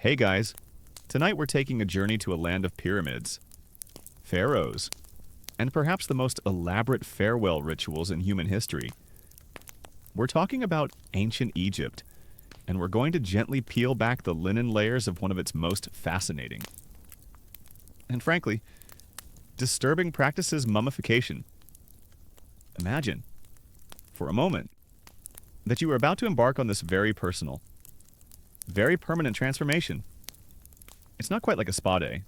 Hey guys, tonight we're taking a journey to a land of pyramids, pharaohs, and perhaps the most elaborate farewell rituals in human history. We're talking about ancient Egypt, and we're going to gently peel back the linen layers of one of its most fascinating, and frankly, disturbing practices, mummification. Imagine, for a moment, that you are about to embark on this very personal, very permanent transformation. It's not quite like a spa day,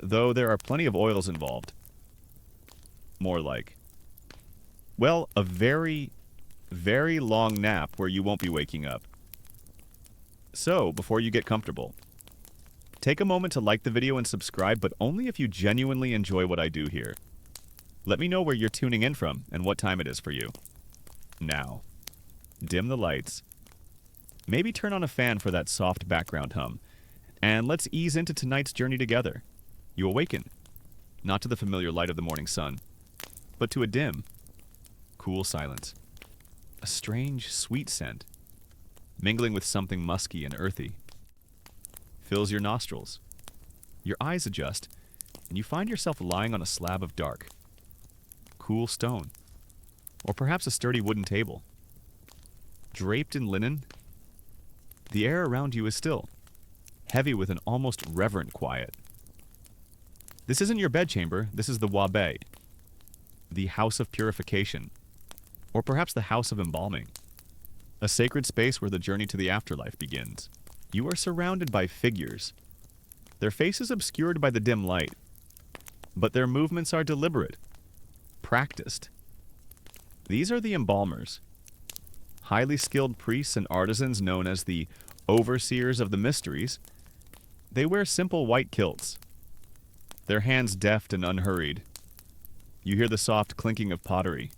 though there are plenty of oils involved. More like, well, a very, very long nap where you won't be waking up. So, before you get comfortable, take a moment to like the video and subscribe, but only if you genuinely enjoy what I do here. Let me know where you're tuning in from and what time it is for you. Now, dim the lights. Maybe turn on a fan for that soft background hum. And let's ease into tonight's journey together. You awaken, not to the familiar light of the morning sun, but to a dim, cool silence. A strange, sweet scent, mingling with something musky and earthy, fills your nostrils. Your eyes adjust, and you find yourself lying on a slab of dark, cool stone, or perhaps a sturdy wooden table. Draped in linen, the air around you is still, heavy with an almost reverent quiet. This isn't your bedchamber, this is the Wabe, the house of purification, or perhaps the house of embalming, a sacred space where the journey to the afterlife begins. You are surrounded by figures, their faces obscured by the dim light, but their movements are deliberate, practiced. These are the embalmers, highly skilled priests and artisans known as the overseers of the mysteries. They wear simple white kilts, their hands deft and unhurried. You hear the soft clinking of pottery,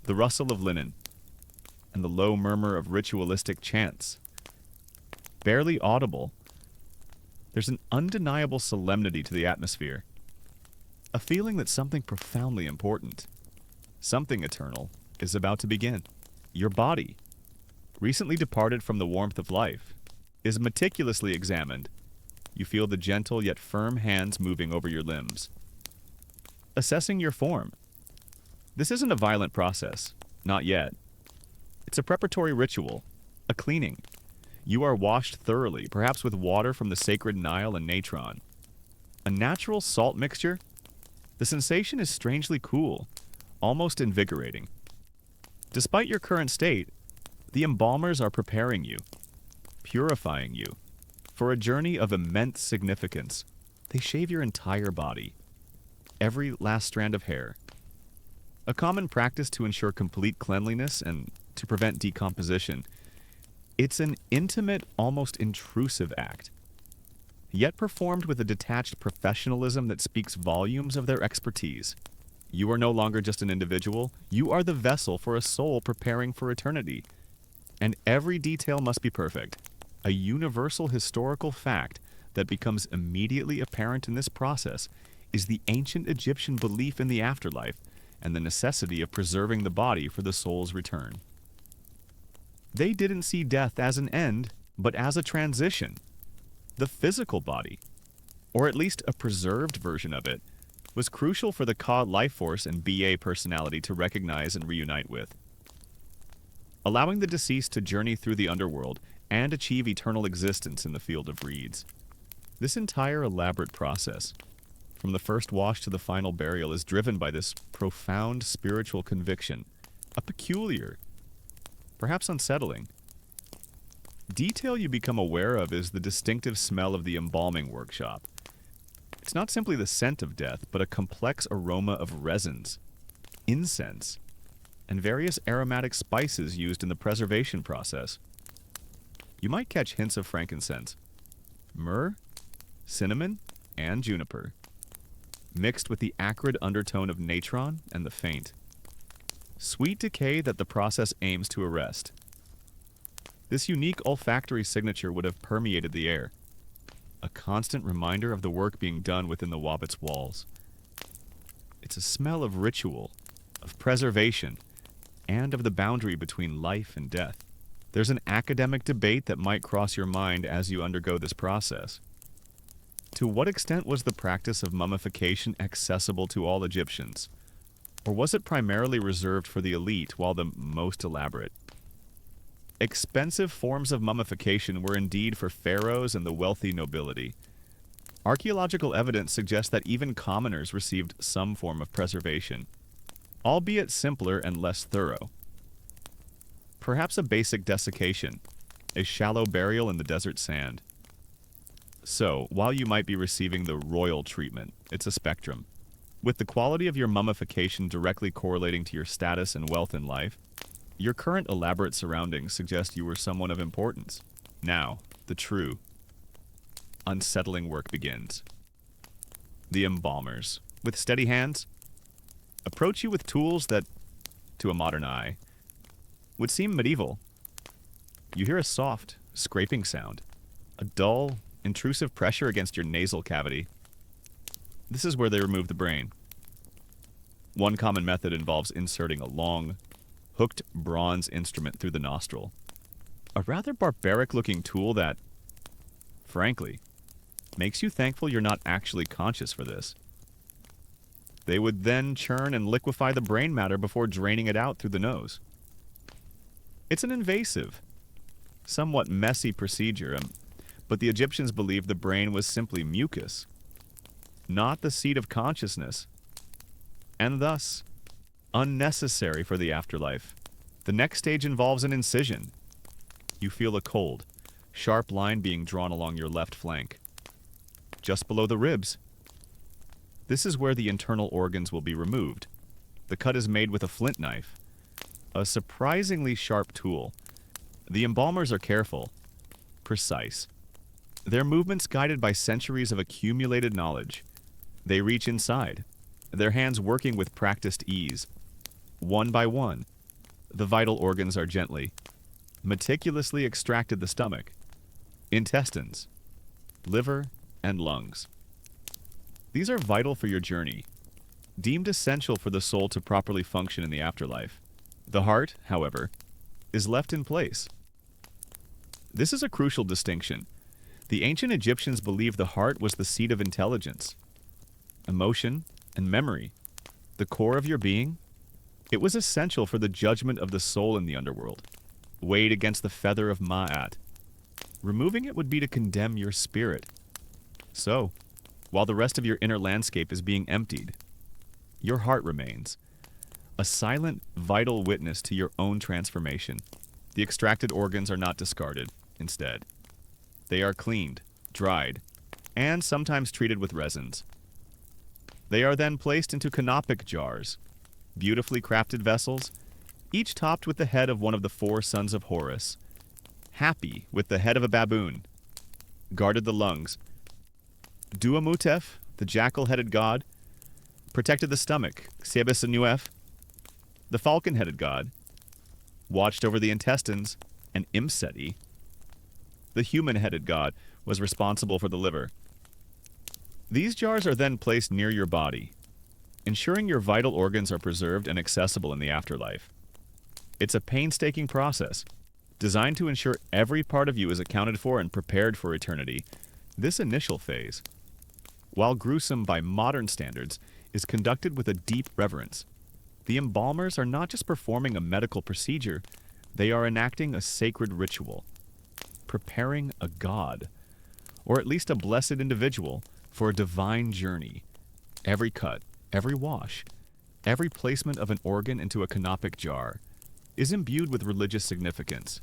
the rustle of linen, and the low murmur of ritualistic chants. Barely audible, there's an undeniable solemnity to the atmosphere, a feeling that something profoundly important, something eternal, is about to begin. Your body, recently departed from the warmth of life, is meticulously examined. You feel the gentle yet firm hands moving over your limbs, assessing your form. This isn't a violent process, not yet. It's a preparatory ritual, a cleaning. You are washed thoroughly, perhaps with water from the sacred Nile and natron. A natural salt mixture. The sensation is strangely cool, almost invigorating. Despite your current state, the embalmers are preparing you, purifying you, for a journey of immense significance. They shave your entire body, every last strand of hair. A common practice to ensure complete cleanliness and to prevent decomposition. It's an intimate, almost intrusive act, yet performed with a detached professionalism that speaks volumes of their expertise. You are no longer just an individual, you are the vessel for a soul preparing for eternity. And every detail must be perfect, a universal historical fact that becomes immediately apparent in this process is the ancient Egyptian belief in the afterlife and the necessity of preserving the body for the soul's return. They didn't see death as an end, but as a transition. The physical body, or at least a preserved version of it, was crucial for the Ka life force and BA personality to recognize and reunite with, allowing the deceased to journey through the underworld and achieve eternal existence in the field of reeds. This entire elaborate process, from the first wash to the final burial, is driven by this profound spiritual conviction, a peculiar, perhaps unsettling, detail you become aware of is the distinctive smell of the embalming workshop. It's not simply the scent of death, but a complex aroma of resins, incense, and various aromatic spices used in the preservation process. You might catch hints of frankincense, myrrh, cinnamon, and juniper, mixed with the acrid undertone of natron and the faint, sweet decay that the process aims to arrest. This unique olfactory signature would have permeated the air, a constant reminder of the work being done within the Wabbit's walls. It's a smell of ritual, of preservation, and of the boundary between life and death. There's an academic debate that might cross your mind as you undergo this process. To what extent was the practice of mummification accessible to all Egyptians? Or was it primarily reserved for the elite while the most elaborate? Expensive forms of mummification were indeed for pharaohs and the wealthy nobility. Archaeological evidence suggests that even commoners received some form of preservation, albeit simpler and less thorough. Perhaps a basic desiccation, a shallow burial in the desert sand. So, while you might be receiving the royal treatment, it's a spectrum. With the quality of your mummification directly correlating to your status and wealth in life, your current elaborate surroundings suggest you were someone of importance. Now, the true, unsettling work begins. The embalmers, with steady hands, approach you with tools that, to a modern eye, would seem medieval. You hear a soft, scraping sound, a dull, intrusive pressure against your nasal cavity. This is where they remove the brain. One common method involves inserting a long, hooked bronze instrument through the nostril. A rather barbaric-looking tool that, frankly, makes you thankful you're not actually conscious for this. They would then churn and liquefy the brain matter before draining it out through the nose. It's an invasive, somewhat messy procedure, but the Egyptians believed the brain was simply mucus, not the seat of consciousness, and thus unnecessary for the afterlife. The next stage involves an incision. You feel a cold, sharp line being drawn along your left flank, just below the ribs. This is where the internal organs will be removed. The cut is made with a flint knife, a surprisingly sharp tool. The embalmers are careful, precise. Their movements guided by centuries of accumulated knowledge. They reach inside, their hands working with practiced ease. One by one, the vital organs are gently, meticulously extracted: the stomach, intestines, liver, and lungs. These are vital for your journey, deemed essential for the soul to properly function in the afterlife. The heart, however, is left in place. This is a crucial distinction. The ancient Egyptians believed the heart was the seat of intelligence, emotion, and memory, the core of your being. It was essential for the judgment of the soul in the underworld, weighed against the feather of Ma'at. Removing it would be to condemn your spirit. So, while the rest of your inner landscape is being emptied, your heart remains, a silent, vital witness to your own transformation. The extracted organs are not discarded. Instead, they are cleaned, dried, and sometimes treated with resins. They are then placed into canopic jars, beautifully crafted vessels, each topped with the head of one of the 4 sons of Horus. Happy with the head of a baboon, guarded the lungs. Duamutef, the jackal-headed god, protected the stomach. Sebesenuef, the falcon-headed god, watched over the intestines, and Imseti, the human-headed god, was responsible for the liver. These jars are then placed near your body, ensuring your vital organs are preserved and accessible in the afterlife. It's a painstaking process, designed to ensure every part of you is accounted for and prepared for eternity. This initial phase, while gruesome by modern standards, is conducted with a deep reverence. The embalmers are not just performing a medical procedure, they are enacting a sacred ritual, preparing a god, or at least a blessed individual, for a divine journey. Every cut, every wash, every placement of an organ into a canopic jar is imbued with religious significance.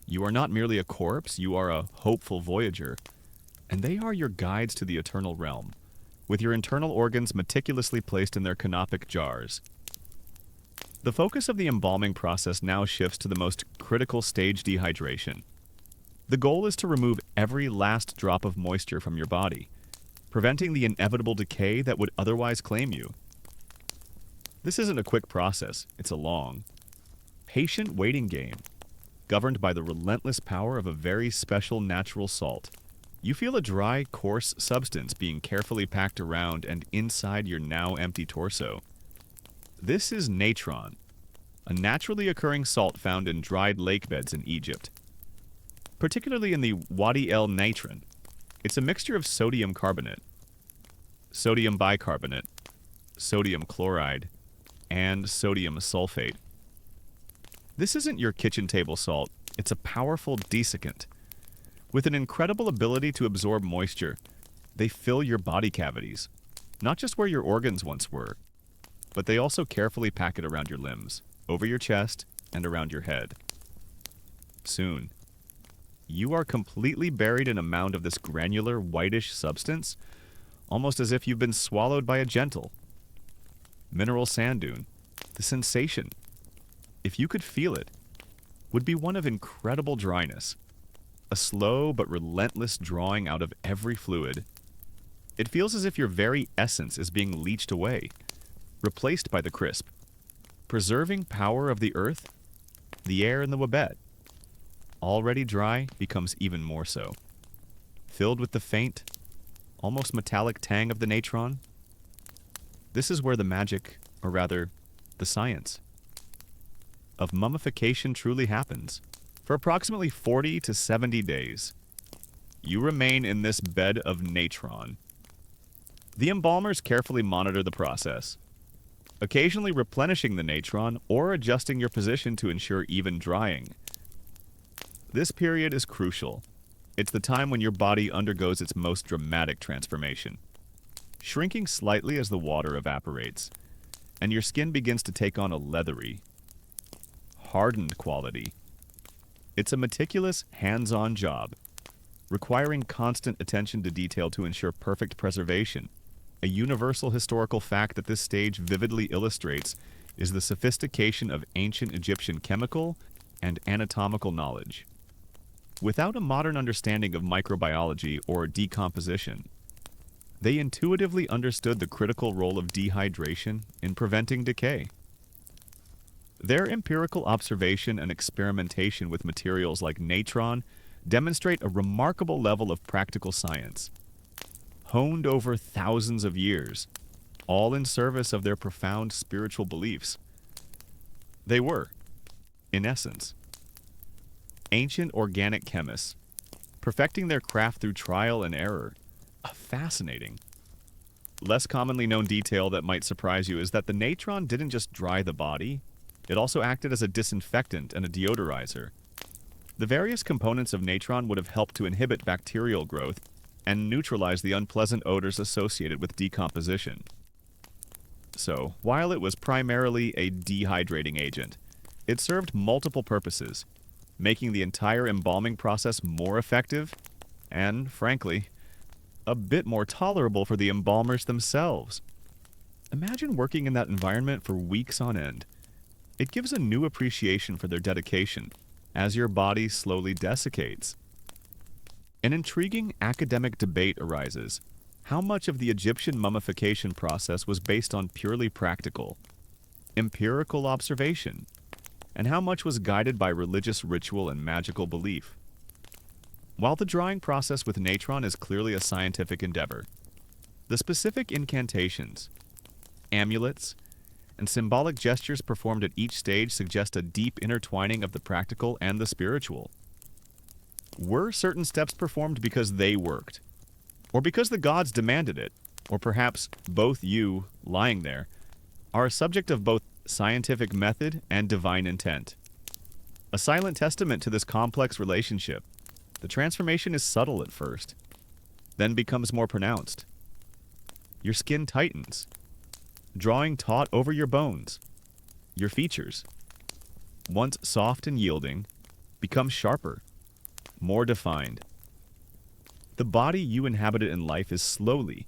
You are not merely a corpse, you are a hopeful voyager, and they are your guides to the eternal realm, with your internal organs meticulously placed in their canopic jars. The focus of the embalming process now shifts to the most critical stage: dehydration. The goal is to remove every last drop of moisture from your body, preventing the inevitable decay that would otherwise claim you. This isn't a quick process, it's a long, patient waiting game, governed by the relentless power of a very special natural salt. You feel a dry, coarse substance being carefully packed around and inside your now empty torso. This is natron, a naturally occurring salt found in dried lake beds in Egypt, particularly in the Wadi el Natron. It's a mixture of sodium carbonate, sodium bicarbonate, sodium chloride, and sodium sulfate. This isn't your kitchen table salt, it's a powerful desiccant. With an incredible ability to absorb moisture, they fill your body cavities, not just where your organs once were, but they also carefully pack it around your limbs, over your chest, and around your head. Soon, you are completely buried in a mound of this granular, whitish substance, almost as if you've been swallowed by a gentle mineral sand dune. The sensation, if you could feel it, would be one of incredible dryness, a slow but relentless drawing out of every fluid. It feels as if your very essence is being leached away, replaced by the crisp, preserving power of the earth, the air, and the wabet. Already dry becomes even more so, filled with the faint, almost metallic tang of the natron. This is where the magic, or rather, the science, of mummification truly happens. For approximately 40 to 70 days, you remain in this bed of natron. The embalmers carefully monitor the process, occasionally replenishing the natron or adjusting your position to ensure even drying. This period is crucial. It's the time when your body undergoes its most dramatic transformation, shrinking slightly as the water evaporates, and your skin begins to take on a leathery, hardened quality. It's a meticulous, hands-on job, requiring constant attention to detail to ensure perfect preservation. A universal historical fact that this stage vividly illustrates is the sophistication of ancient Egyptian chemical and anatomical knowledge. Without a modern understanding of microbiology or decomposition, they intuitively understood the critical role of dehydration in preventing decay. Their empirical observation and experimentation with materials like natron demonstrate a remarkable level of practical science, honed over thousands of years, all in service of their profound spiritual beliefs. They were, in essence, ancient organic chemists, perfecting their craft through trial and error. A fascinating, less commonly known detail that might surprise you is that the natron didn't just dry the body, it also acted as a disinfectant and a deodorizer. The various components of natron would have helped to inhibit bacterial growth and neutralize the unpleasant odors associated with decomposition. So, while it was primarily a dehydrating agent, it served multiple purposes, making the entire embalming process more effective and, frankly, a bit more tolerable for the embalmers themselves. Imagine working in that environment for weeks on end. It gives a new appreciation for their dedication as your body slowly desiccates. An intriguing academic debate arises. How much of the Egyptian mummification process was based on purely practical, empirical observation, and how much was guided by religious ritual and magical belief? While the drying process with natron is clearly a scientific endeavor, the specific incantations, amulets, and symbolic gestures performed at each stage suggest a deep intertwining of the practical and the spiritual. Were certain steps performed because they worked, or because the gods demanded it, or perhaps both? You, lying there, are a subject of both scientific method and divine intent. A silent testament to this complex relationship, the transformation is subtle at first, then becomes more pronounced. Your skin tightens, drawing taut over your bones. Your features, once soft and yielding, become sharper, more defined. The body you inhabited in life is slowly,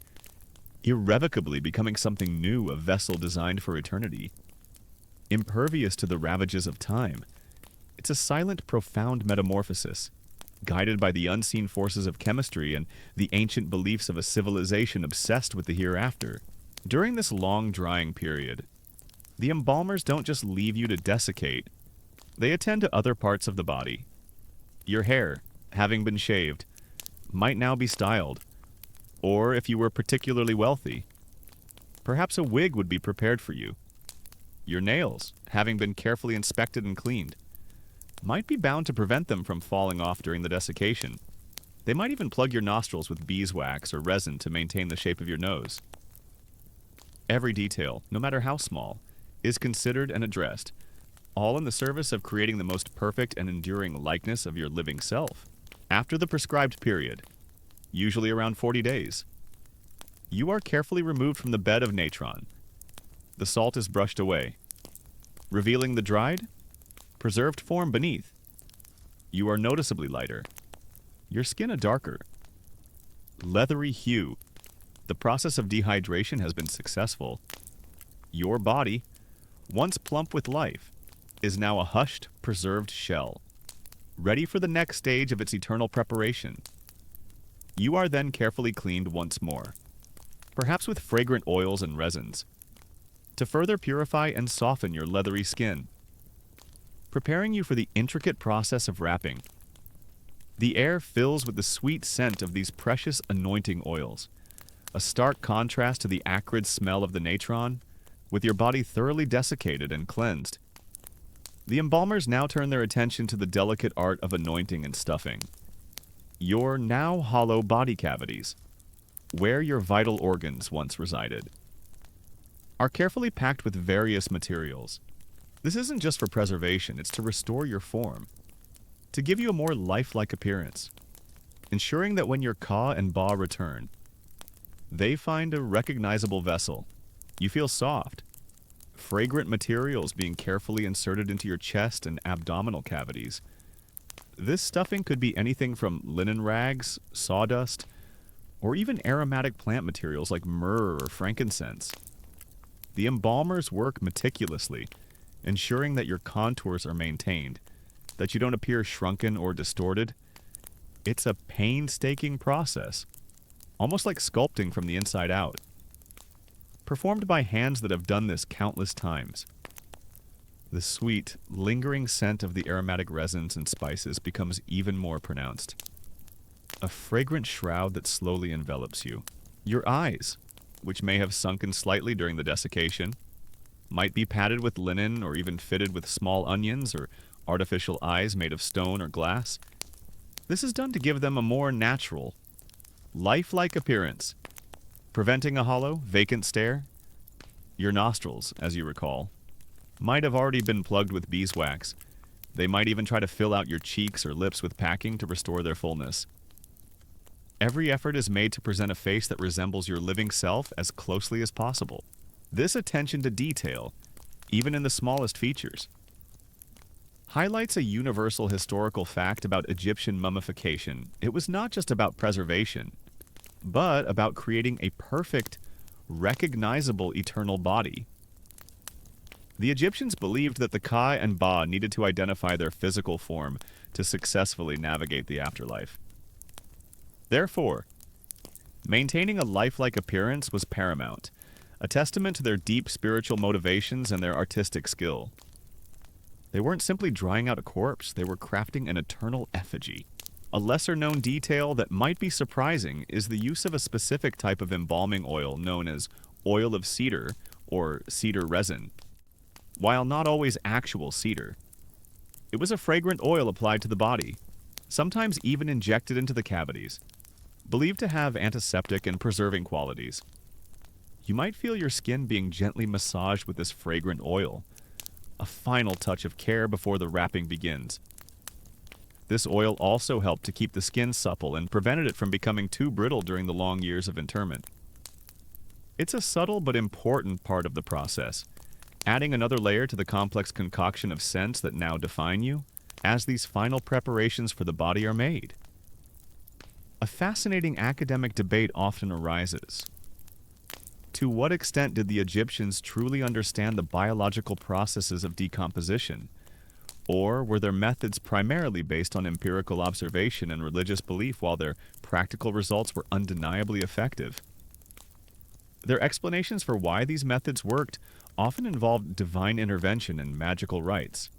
irrevocably becoming something new, a vessel designed for eternity, impervious to the ravages of time. It's a silent, profound metamorphosis, guided by the unseen forces of chemistry and the ancient beliefs of a civilization obsessed with the hereafter. During this long drying period, the embalmers don't just leave you to desiccate, they attend to other parts of the body. Your hair, having been shaved, might now be styled, or if you were particularly wealthy, perhaps a wig would be prepared for you. Your nails, having been carefully inspected and cleaned, might be bound to prevent them from falling off during the desiccation. They might even plug your nostrils with beeswax or resin to maintain the shape of your nose. Every detail, no matter how small, is considered and addressed, all in the service of creating the most perfect and enduring likeness of your living self. After the prescribed period, usually around 40 days, you are carefully removed from the bed of natron. The salt is brushed away, revealing the dried, preserved form beneath. You are noticeably lighter, your skin a darker, leathery hue. The process of dehydration has been successful. Your body, once plump with life, is now a hushed, preserved shell, ready for the next stage of its eternal preparation. You are then carefully cleaned once more, perhaps with fragrant oils and resins, to further purify and soften your leathery skin, preparing you for the intricate process of wrapping. The air fills with the sweet scent of these precious anointing oils, a stark contrast to the acrid smell of the natron, with your body thoroughly desiccated and cleansed. The embalmers now turn their attention to the delicate art of anointing and stuffing. Your now hollow body cavities, where your vital organs once resided, are carefully packed with various materials. This isn't just for preservation, it's to restore your form, to give you a more lifelike appearance, ensuring that when your ka and ba return, they find a recognizable vessel. You feel soft, fragrant materials being carefully inserted into your chest and abdominal cavities. This stuffing could be anything from linen rags, sawdust, or even aromatic plant materials like myrrh or frankincense. The embalmers work meticulously, ensuring that your contours are maintained, that you don't appear shrunken or distorted. It's a painstaking process, almost like sculpting from the inside out, performed by hands that have done this countless times. The sweet, lingering scent of the aromatic resins and spices becomes even more pronounced. A fragrant shroud that slowly envelops you. Your eyes, which may have sunken slightly during the desiccation, might be padded with linen or even fitted with small onions or artificial eyes made of stone or glass. This is done to give them a more natural, lifelike appearance, preventing a hollow, vacant stare. Your nostrils, as you recall, might have already been plugged with beeswax. They might even try to fill out your cheeks or lips with packing to restore their fullness. Every effort is made to present a face that resembles your living self as closely as possible. This attention to detail, even in the smallest features, highlights a universal historical fact about Egyptian mummification. It was not just about preservation, but about creating a perfect, recognizable eternal body. The Egyptians believed that the Ka and Ba needed to identify their physical form to successfully navigate the afterlife. Therefore, maintaining a lifelike appearance was paramount, a testament to their deep spiritual motivations and their artistic skill. They weren't simply drying out a corpse, they were crafting an eternal effigy. A lesser-known detail that might be surprising is the use of a specific type of embalming oil known as oil of cedar or cedar resin. While not always actual cedar, it was a fragrant oil applied to the body, sometimes even injected into the cavities, believed to have antiseptic and preserving qualities. You might feel your skin being gently massaged with this fragrant oil, a final touch of care before the wrapping begins. This oil also helped to keep the skin supple and prevented it from becoming too brittle during the long years of interment. It's a subtle but important part of the process, adding another layer to the complex concoction of scents that now define you as these final preparations for the body are made. A fascinating academic debate often arises. To what extent did the Egyptians truly understand the biological processes of decomposition? Or were their methods primarily based on empirical observation and religious belief while their practical results were undeniably effective? Their explanations for why these methods worked often involved divine intervention and magical rites.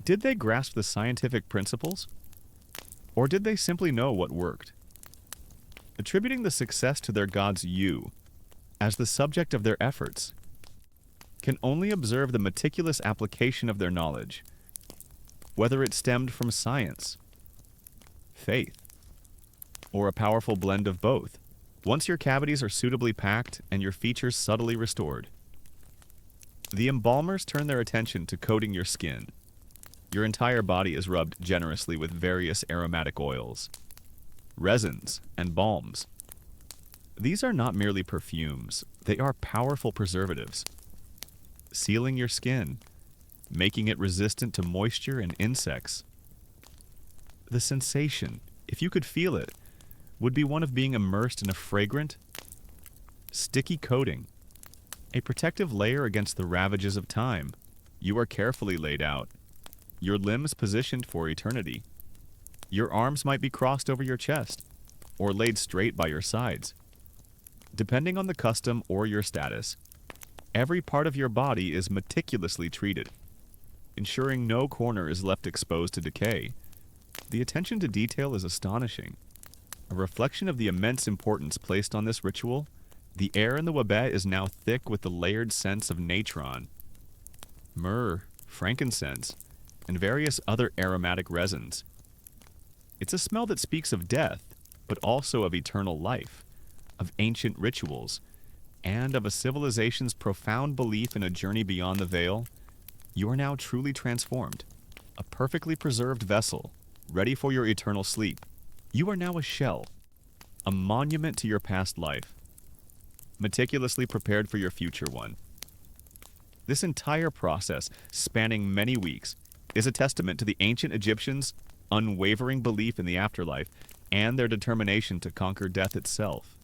Did they grasp the scientific principles? Or did they simply know what worked? Attributing the success to their gods You as the subject of their efforts, can only observe the meticulous application of their knowledge, whether it stemmed from science, faith, or a powerful blend of both. Once your cavities are suitably packed and your features subtly restored, the embalmers turn their attention to coating your skin. Your entire body is rubbed generously with various aromatic oils, resins, and balms. These are not merely perfumes, they are powerful preservatives, sealing your skin, making it resistant to moisture and insects. The sensation, if you could feel it, would be one of being immersed in a fragrant, sticky coating, a protective layer against the ravages of time. You are carefully laid out, your limbs positioned for eternity. Your arms might be crossed over your chest, or laid straight by your sides. Depending on the custom or your status, every part of your body is meticulously treated, ensuring no corner is left exposed to decay. The attention to detail is astonishing. A reflection of the immense importance placed on this ritual, the air in the wabet is now thick with the layered scents of natron, myrrh, frankincense, and various other aromatic resins. It's a smell that speaks of death, but also of eternal life, of ancient rituals, and of a civilization's profound belief in a journey beyond the veil. You are now truly transformed, a perfectly preserved vessel, ready for your eternal sleep. You are now a shell, a monument to your past life, meticulously prepared for your future one. This entire process, spanning many weeks, is a testament to the ancient Egyptians' unwavering belief in the afterlife and their determination to conquer death itself.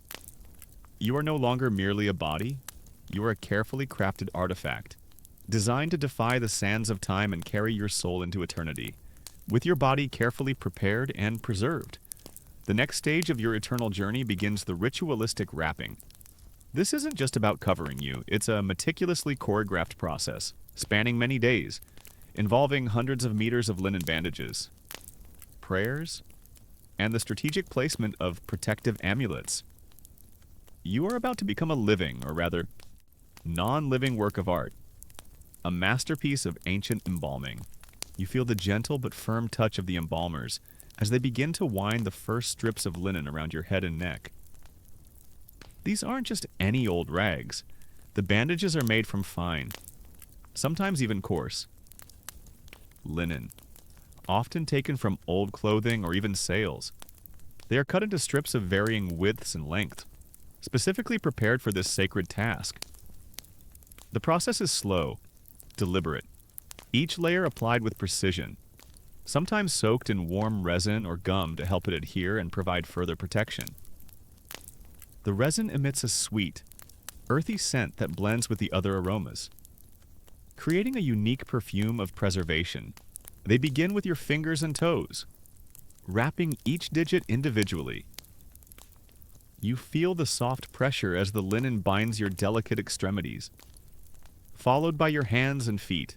You are no longer merely a body, you are a carefully crafted artifact, designed to defy the sands of time and carry your soul into eternity, with your body carefully prepared and preserved. The next stage of your eternal journey begins the ritualistic wrapping. This isn't just about covering you, it's a meticulously choreographed process, spanning many days, involving hundreds of meters of linen bandages, prayers, and the strategic placement of protective amulets. You are about to become a living, or rather, non-living work of art, a masterpiece of ancient embalming. You feel the gentle but firm touch of the embalmers as they begin to wind the first strips of linen around your head and neck. These aren't just any old rags. The bandages are made from fine, sometimes even coarse, linen, often taken from old clothing or even sails. They are cut into strips of varying widths and length, specifically prepared for this sacred task. The process is slow, deliberate, each layer applied with precision, sometimes soaked in warm resin or gum to help it adhere and provide further protection. The resin emits a sweet, earthy scent that blends with the other aromas, creating a unique perfume of preservation. They begin with your fingers and toes, wrapping each digit individually. You feel the soft pressure as the linen binds your delicate extremities, followed by your hands and feet.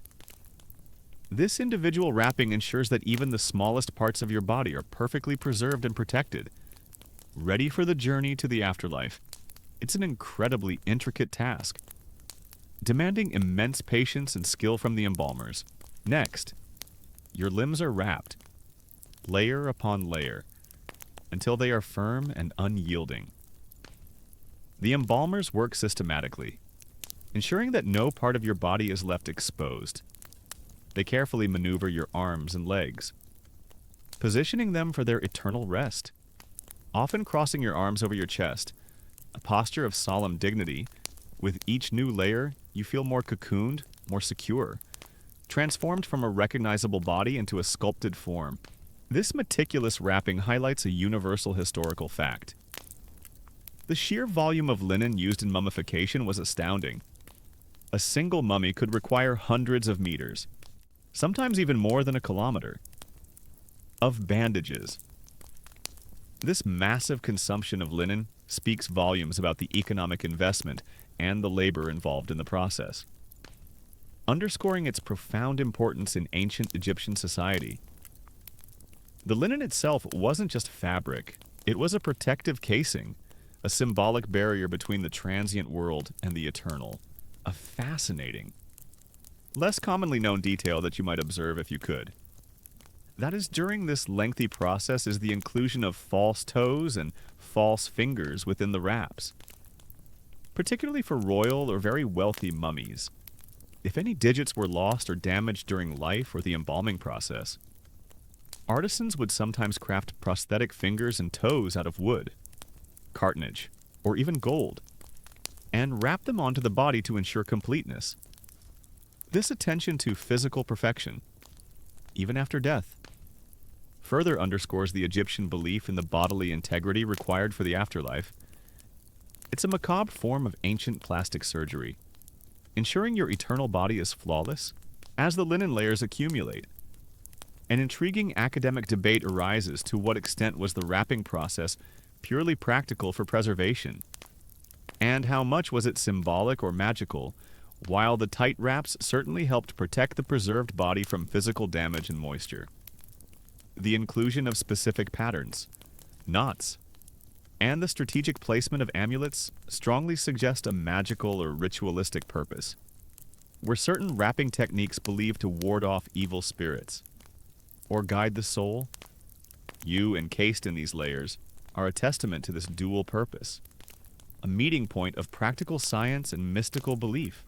This individual wrapping ensures that even the smallest parts of your body are perfectly preserved and protected, ready for the journey to the afterlife. It's an incredibly intricate task, demanding immense patience and skill from the embalmers. Next, your limbs are wrapped, layer upon layer, until they are firm and unyielding. The embalmers work systematically, ensuring that no part of your body is left exposed. They carefully maneuver your arms and legs, positioning them for their eternal rest, often crossing your arms over your chest, a posture of solemn dignity. With each new layer, you feel more cocooned, more secure, transformed from a recognizable body into a sculpted form. This meticulous wrapping highlights a universal historical fact. The sheer volume of linen used in mummification was astounding. A single mummy could require hundreds of meters, sometimes even more than a kilometer, of bandages. This massive consumption of linen speaks volumes about the economic investment and the labor involved in the process, underscoring its profound importance in ancient Egyptian society. The linen itself wasn't just fabric, it was a protective casing, a symbolic barrier between the transient world and the eternal. a fascinating, less commonly known detail that you might observe if you could. That is, during this lengthy process is the inclusion of false toes and false fingers within the wraps, particularly for royal or very wealthy mummies. If any digits were lost or damaged during life or the embalming process, artisans would sometimes craft prosthetic fingers and toes out of wood, cartonnage, or even gold, and wrap them onto the body to ensure completeness. This attention to physical perfection, even after death, further underscores the Egyptian belief in the bodily integrity required for the afterlife. It's a macabre form of ancient plastic surgery, ensuring your eternal body is flawless as the linen layers accumulate. An intriguing academic debate arises to what extent was the wrapping process purely practical for preservation, and how much was it symbolic or magical, while the tight wraps certainly helped protect the preserved body from physical damage and moisture. The inclusion of specific patterns, knots, and the strategic placement of amulets strongly suggest a magical or ritualistic purpose. Were certain wrapping techniques believed to ward off evil spirits or guide the soul? You, encased in these layers, are a testament to this dual purpose, a meeting point of practical science and mystical belief.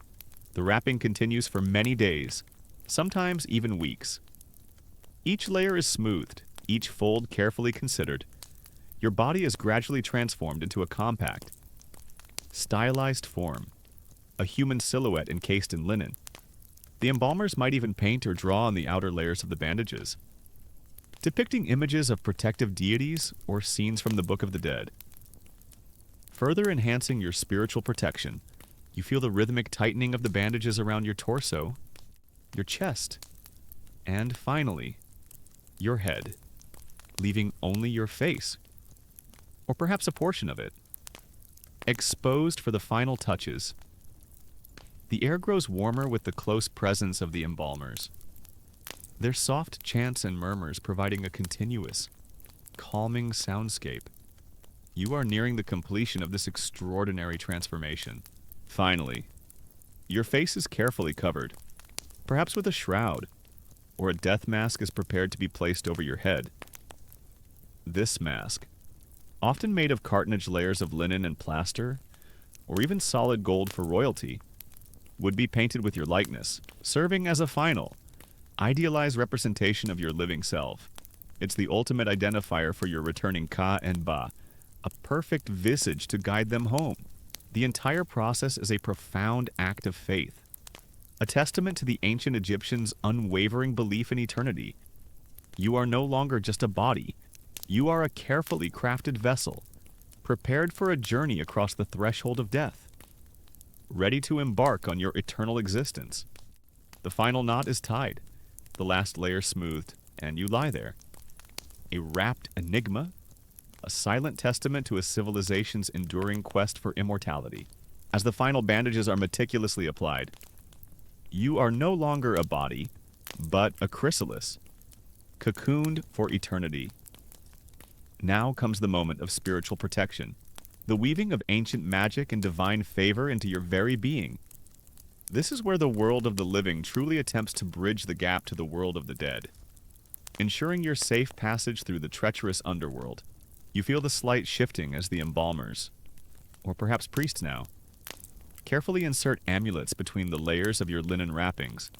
The wrapping continues for many days, sometimes even weeks. Each layer is smoothed, each fold carefully considered. Your body is gradually transformed into a compact, stylized form, a human silhouette encased in linen. The embalmers might even paint or draw on the outer layers of the bandages, depicting images of protective deities or scenes from the Book of the Dead. Further enhancing your spiritual protection, you feel the rhythmic tightening of the bandages around your torso, your chest, and finally, your head, leaving only your face, or perhaps a portion of it, exposed for the final touches. The air grows warmer with the close presence of the embalmers, their soft chants and murmurs providing a continuous, calming soundscape. You are nearing the completion of this extraordinary transformation. Finally, your face is carefully covered, perhaps with a shroud, or a death mask is prepared to be placed over your head. This mask, often made of cartonnage layers of linen and plaster, or even solid gold for royalty, would be painted with your likeness, serving as a final, idealized representation of your living self. It's the ultimate identifier for your returning Ka and Ba, a perfect visage to guide them home. The entire process is a profound act of faith, a testament to the ancient Egyptians' unwavering belief in eternity. You are no longer just a body. You are a carefully crafted vessel, prepared for a journey across the threshold of death, ready to embark on your eternal existence. The final knot is tied, the last layer smoothed, and you lie there, a wrapped enigma, a silent testament to a civilization's enduring quest for immortality. As the final bandages are meticulously applied, you are no longer a body, but a chrysalis, cocooned for eternity. Now comes the moment of spiritual protection, the weaving of ancient magic and divine favor into your very being. This is where the world of the living truly attempts to bridge the gap to the world of the dead, ensuring your safe passage through the treacherous underworld. You feel the slight shifting as the embalmers, or perhaps priests now, carefully insert amulets between the layers of your linen wrappings.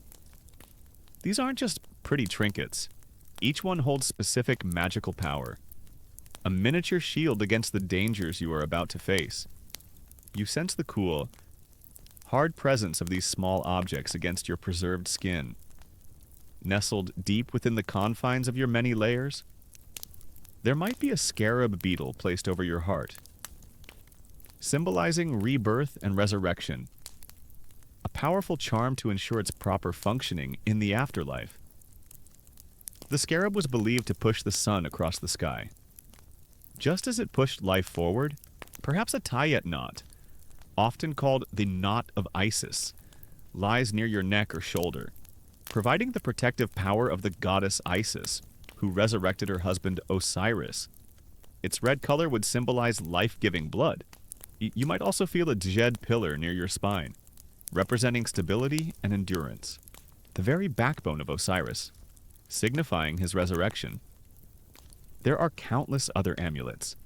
These aren't just pretty trinkets. Each one holds specific magical power, a miniature shield against the dangers you are about to face. You sense the cool, hard presence of these small objects against your preserved skin. Nestled deep within the confines of your many layers, there might be a scarab beetle placed over your heart, symbolizing rebirth and resurrection, a powerful charm to ensure its proper functioning in the afterlife. The scarab was believed to push the sun across the sky. Just as it pushed life forward, perhaps a Tayet knot, often called the Knot of Isis, lies near your neck or shoulder, providing the protective power of the goddess Isis, who resurrected her husband Osiris. Its red color would symbolize life-giving blood. You might also feel a Djed pillar near your spine, representing stability and endurance, the very backbone of Osiris, signifying his resurrection. There are countless other amulets,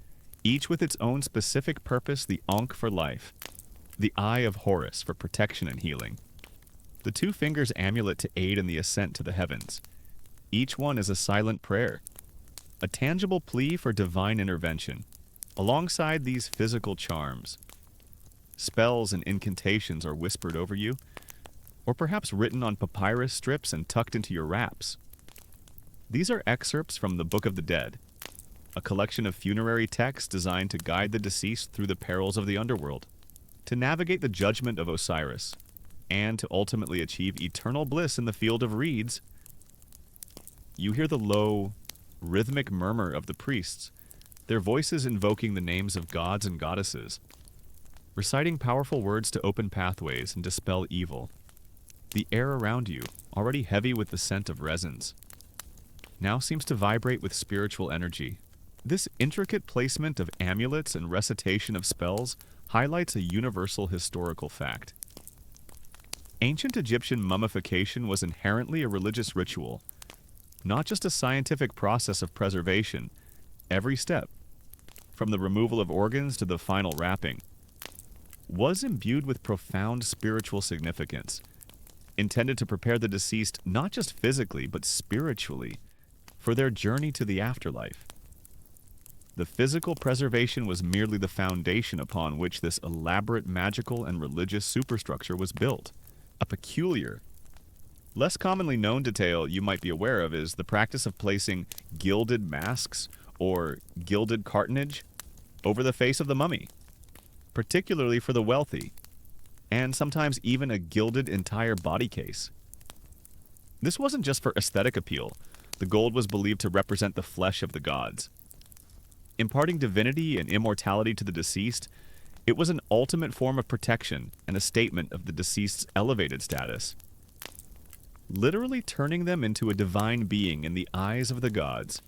each with its own specific purpose: the Ankh for life, the Eye of Horus for protection and healing, the Two Fingers amulet to aid in the ascent to the heavens. Each one is a silent prayer, a tangible plea for divine intervention. Alongside these physical charms, spells and incantations are whispered over you, or perhaps written on papyrus strips and tucked into your wraps. These are excerpts from the Book of the Dead, a collection of funerary texts designed to guide the deceased through the perils of the underworld, to navigate the judgment of Osiris, and to ultimately achieve eternal bliss in the field of reeds. You hear the low, rhythmic murmur of the priests, their voices invoking the names of gods and goddesses, reciting powerful words to open pathways and dispel evil. The air around you, already heavy with the scent of resins, now seems to vibrate with spiritual energy. This intricate placement of amulets and recitation of spells highlights a universal historical fact. Ancient Egyptian mummification was inherently a religious ritual, not just a scientific process of preservation. Every step, from the removal of organs to the final wrapping, was imbued with profound spiritual significance, intended to prepare the deceased not just physically but spiritually for their journey to the afterlife. The physical preservation was merely the foundation upon which this elaborate magical and religious superstructure was built. A peculiar, less commonly known detail you might be aware of is the practice of placing gilded masks or gilded cartonnage over the face of the mummy, particularly for the wealthy, and sometimes even a gilded entire body case. This wasn't just for aesthetic appeal. The gold was believed to represent the flesh of the gods. Imparting divinity and immortality to the deceased, it was an ultimate form of protection and a statement of the deceased's elevated status, literally turning them into a divine being in the eyes of the gods.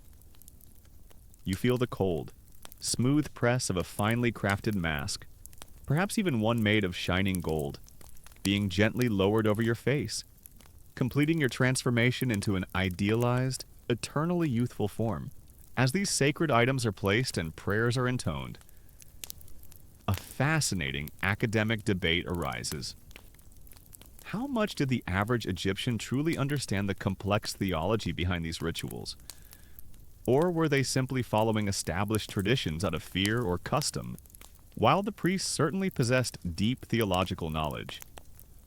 You feel the cold, smooth press of a finely crafted mask, perhaps even one made of shining gold, being gently lowered over your face, completing your transformation into an idealized, eternally youthful form. As these sacred items are placed and prayers are intoned, a fascinating academic debate arises. How much did the average Egyptian truly understand the complex theology behind these rituals? Or were they simply following established traditions out of fear or custom? While the priests certainly possessed deep theological knowledge,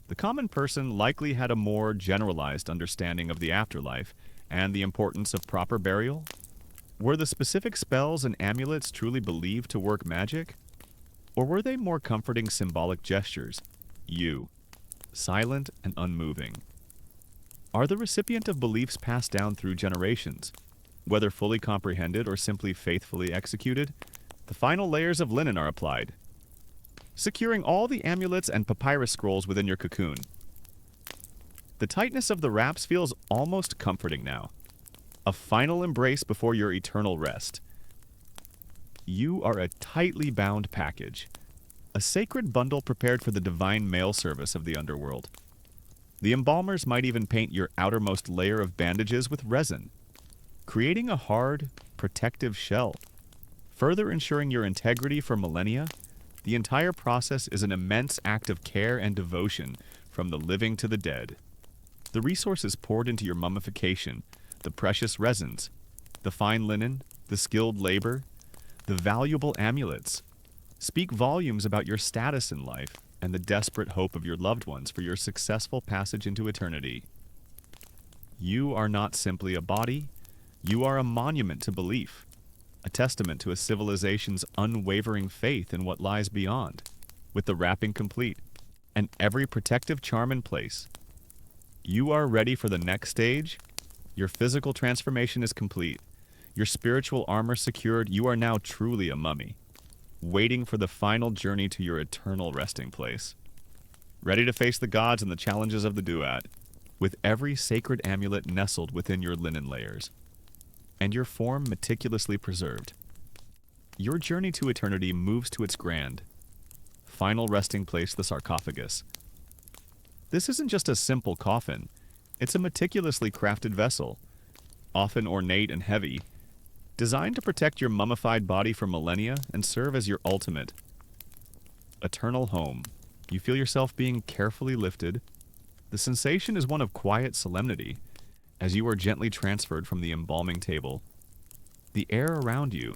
the common person likely had a more generalized understanding of the afterlife and the importance of proper burial. Were the specific spells and amulets truly believed to work magic? Or were they more comforting symbolic gestures? You, silent and unmoving, are the recipient of beliefs passed down through generations. Whether fully comprehended or simply faithfully executed, the final layers of linen are applied, securing all the amulets and papyrus scrolls within your cocoon. The tightness of the wraps feels almost comforting now, a final embrace before your eternal rest. You are a tightly bound package, a sacred bundle prepared for the divine mail service of the underworld. The embalmers might even paint your outermost layer of bandages with resin, creating a hard, protective shell, further ensuring your integrity for millennia. The entire process is an immense act of care and devotion from the living to the dead. The resources poured into your mummification, the precious resins, the fine linen, the skilled labor, the valuable amulets, speak volumes about your status in life and the desperate hope of your loved ones for your successful passage into eternity. You are not simply a body, you are a monument to belief, a testament to a civilization's unwavering faith in what lies beyond. With the wrapping complete and every protective charm in place, you are ready for the next stage. Your physical transformation is complete. Your spiritual armor secured. You are now truly a mummy, waiting for the final journey to your eternal resting place. Ready to face the gods and the challenges of the duat, with every sacred amulet nestled within your linen layers, and your form meticulously preserved. Your journey to eternity moves to its grand, final resting place, the sarcophagus. This isn't just a simple coffin. It's a meticulously crafted vessel, often ornate and heavy, designed to protect your mummified body for millennia and serve as your ultimate eternal home. You feel yourself being carefully lifted. The sensation is one of quiet solemnity as you are gently transferred from the embalming table. The air around you,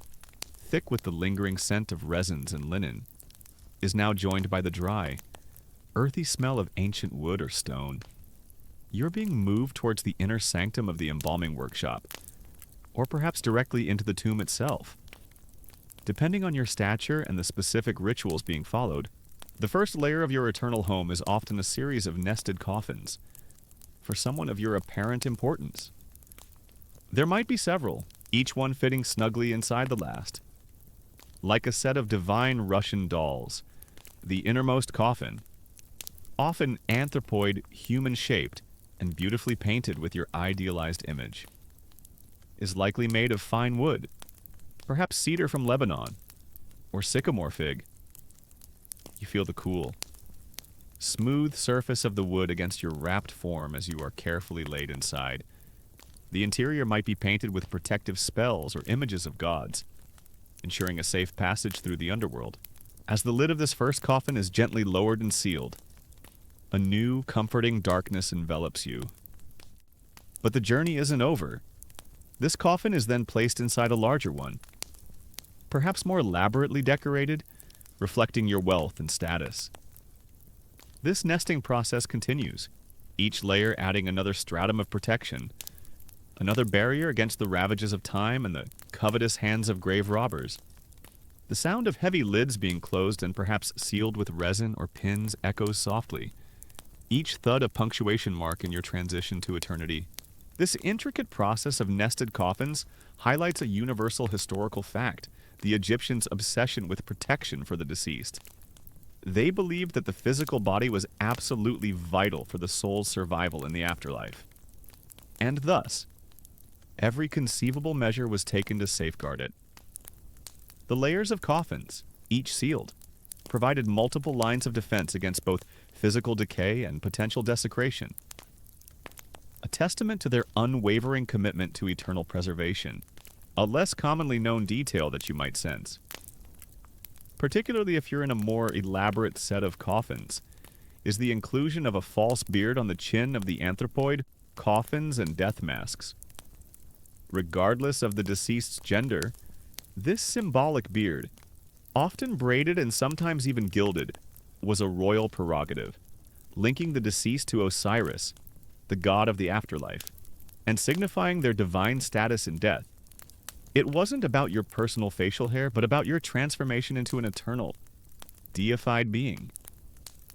thick with the lingering scent of resins and linen, is now joined by the dry, earthy smell of ancient wood or stone. You're being moved towards the inner sanctum of the embalming workshop, or perhaps directly into the tomb itself. Depending on your stature and the specific rituals being followed, the first layer of your eternal home is often a series of nested coffins for someone of your apparent importance. There might be several, each one fitting snugly inside the last. Like a set of divine Russian dolls, the innermost coffin, often anthropoid, human-shaped, and beautifully painted with your idealized image, is likely made of fine wood, perhaps cedar from Lebanon, or sycamore fig. You feel the cool, smooth surface of the wood against your wrapped form as you are carefully laid inside. The interior might be painted with protective spells or images of gods, ensuring a safe passage through the underworld. As the lid of this first coffin is gently lowered and sealed, a new, comforting darkness envelops you. But the journey isn't over. This coffin is then placed inside a larger one, perhaps more elaborately decorated, reflecting your wealth and status. This nesting process continues, each layer adding another stratum of protection, another barrier against the ravages of time and the covetous hands of grave robbers. The sound of heavy lids being closed and perhaps sealed with resin or pins echoes softly, each thud a punctuation mark in your transition to eternity. This intricate process of nested coffins highlights a universal historical fact: the Egyptians' obsession with protection for the deceased. They believed that the physical body was absolutely vital for the soul's survival in the afterlife. And thus, every conceivable measure was taken to safeguard it. The layers of coffins, each sealed, provided multiple lines of defense against both physical decay and potential desecration. A testament to their unwavering commitment to eternal preservation, a less commonly known detail that you might sense. Particularly if you're in a more elaborate set of coffins, is the inclusion of a false beard on the chin of the anthropoid, coffins, and death masks. Regardless of the deceased's gender, this symbolic beard, often braided and sometimes even gilded, was a royal prerogative, linking the deceased to Osiris, the god of the afterlife, and signifying their divine status in death. It wasn't about your personal facial hair, but about your transformation into an eternal, deified being.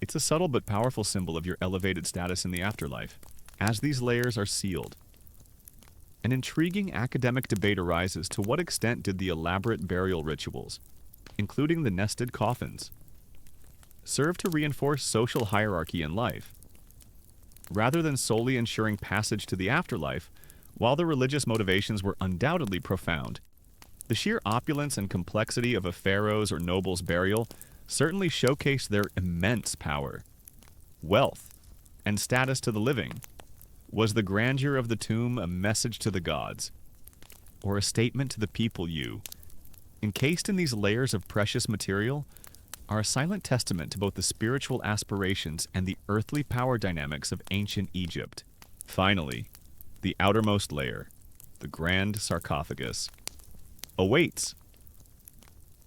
It's a subtle but powerful symbol of your elevated status in the afterlife. As these layers are sealed, an intriguing academic debate arises: to what extent did the elaborate burial rituals, including the nested coffins, serve to reinforce social hierarchy in life, rather than solely ensuring passage to the afterlife? While the religious motivations were undoubtedly profound, the sheer opulence and complexity of a pharaoh's or noble's burial certainly showcased their immense power, wealth, and status to the living. Was the grandeur of the tomb a message to the gods, or a statement to the people you, encased in these layers of precious material, are a silent testament to both the spiritual aspirations and the earthly power dynamics of ancient Egypt? Finally, the outermost layer, the grand sarcophagus, awaits.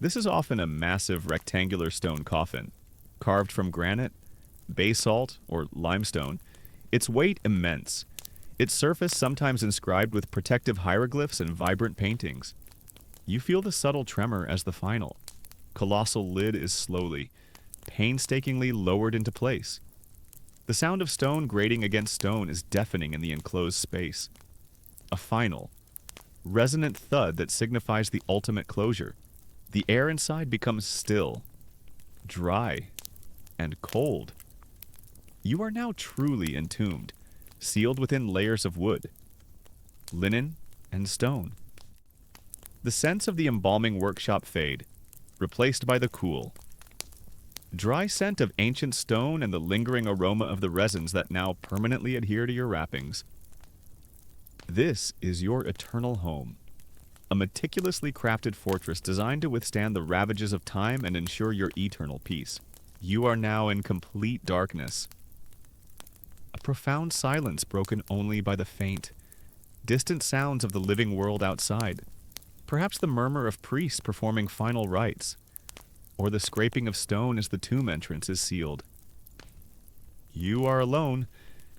This is often a massive rectangular stone coffin, carved from granite, basalt, or limestone, its weight immense, its surface sometimes inscribed with protective hieroglyphs and vibrant paintings. You feel the subtle tremor as the final, colossal lid is slowly, painstakingly lowered into place. The sound of stone grating against stone is deafening in the enclosed space. A final, resonant thud that signifies the ultimate closure. The air inside becomes still, dry, and cold. You are now truly entombed, sealed within layers of wood, linen, and stone. The scents of the embalming workshop fade, replaced by the cool, dry scent of ancient stone and the lingering aroma of the resins that now permanently adhere to your wrappings. This is your eternal home, a meticulously crafted fortress designed to withstand the ravages of time and ensure your eternal peace. You are now in complete darkness. A profound silence broken only by the faint, distant sounds of the living world outside. Perhaps the murmur of priests performing final rites, or the scraping of stone as the tomb entrance is sealed. You are alone,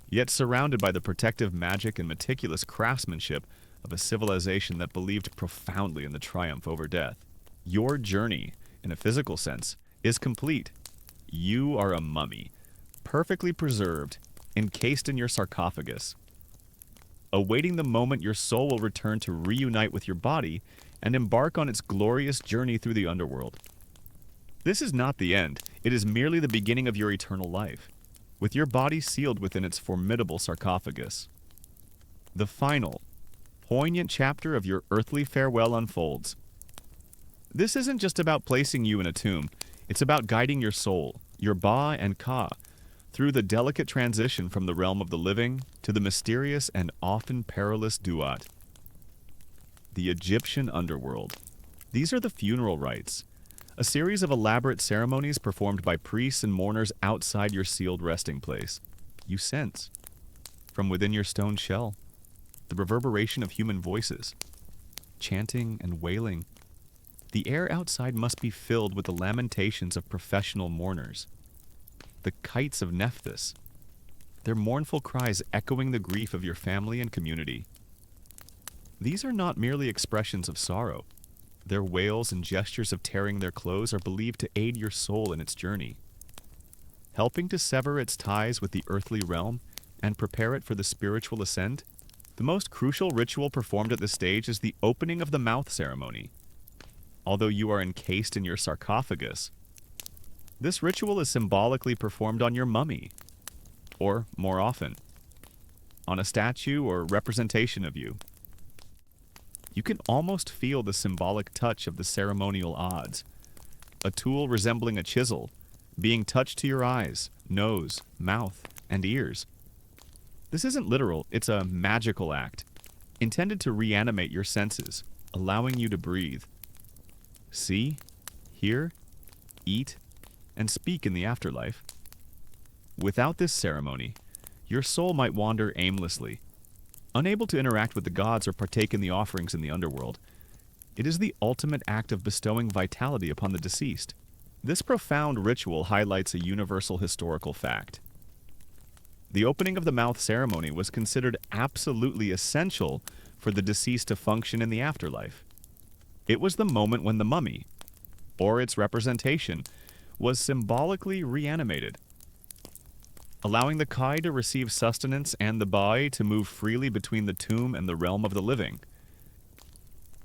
yet surrounded by the protective magic and meticulous craftsmanship of a civilization that believed profoundly in the triumph over death. Your journey, in a physical sense, is complete. You are a mummy, perfectly preserved, encased in your sarcophagus, awaiting the moment your soul will return to reunite with your body and embark on its glorious journey through the underworld. This is not the end. It is merely the beginning of your eternal life, with your body sealed within its formidable sarcophagus. The final, poignant chapter of your earthly farewell unfolds. This isn't just about placing you in a tomb. It's about guiding your soul, your Ba and Ka, through the delicate transition from the realm of the living to the mysterious and often perilous Duat. The Egyptian underworld. These are the funeral rites, a series of elaborate ceremonies performed by priests and mourners outside your sealed resting place. You sense, from within your stone shell, the reverberation of human voices, chanting and wailing. The air outside must be filled with the lamentations of professional mourners, the kites of Nephthys, their mournful cries echoing the grief of your family and community. These are not merely expressions of sorrow. Their wails and gestures of tearing their clothes are believed to aid your soul in its journey, helping to sever its ties with the earthly realm and prepare it for the spiritual ascent. The most crucial ritual performed at this stage is the opening of the mouth ceremony. Although you are encased in your sarcophagus, this ritual is symbolically performed on your mummy, or, more often, on a statue or representation of you. You can almost feel the symbolic touch of the ceremonial odds, a tool resembling a chisel, being touched to your eyes, nose, mouth, and ears. This isn't literal, it's a magical act, intended to reanimate your senses, allowing you to breathe, see, hear, eat, and speak in the afterlife. Without this ceremony, your soul might wander aimlessly, unable to interact with the gods or partake in the offerings in the underworld. It is the ultimate act of bestowing vitality upon the deceased. This profound ritual highlights a universal historical fact. The opening of the mouth ceremony was considered absolutely essential for the deceased to function in the afterlife. It was the moment when the mummy, or its representation, was symbolically reanimated, allowing the Kai to receive sustenance and the Bai to move freely between the tomb and the realm of the living.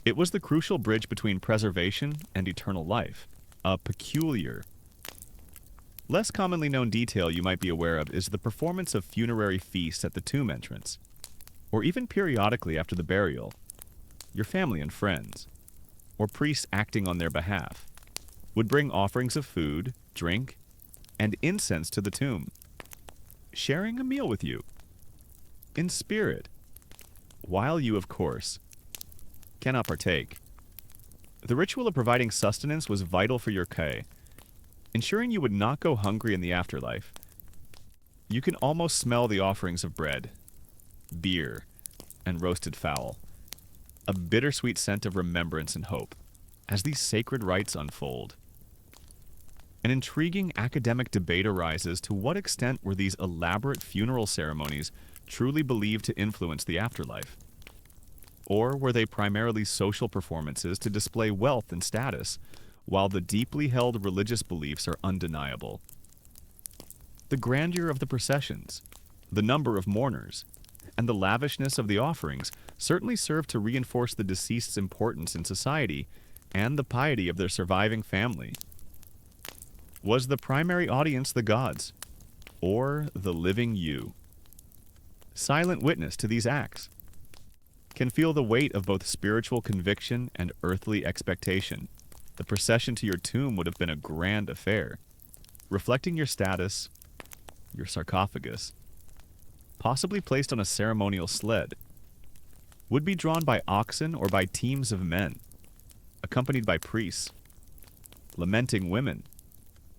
It was the crucial bridge between preservation and eternal life, a peculiar, less commonly known detail you might be aware of is the performance of funerary feasts at the tomb entrance, or even periodically after the burial. Your family and friends, or priests acting on their behalf, would bring offerings of food, drink, and incense to the tomb, sharing a meal with you, in spirit, while you, of course, cannot partake. The ritual of providing sustenance was vital for your Kai, ensuring you would not go hungry in the afterlife. You can almost smell the offerings of bread, beer, and roasted fowl, a bittersweet scent of remembrance and hope, as these sacred rites unfold. An intriguing academic debate arises: to what extent were these elaborate funeral ceremonies truly believed to influence the afterlife? Or were they primarily social performances to display wealth and status, while the deeply held religious beliefs are undeniable? The grandeur of the processions, the number of mourners, and the lavishness of the offerings certainly served to reinforce the deceased's importance in society and the piety of their surviving family. Was the primary audience the gods, or the living you? Silent witness to these acts can feel the weight of both spiritual conviction and earthly expectation. The procession to your tomb would have been a grand affair, reflecting your status, your sarcophagus, possibly placed on a ceremonial sled, would be drawn by oxen or by teams of men, accompanied by priests, lamenting women,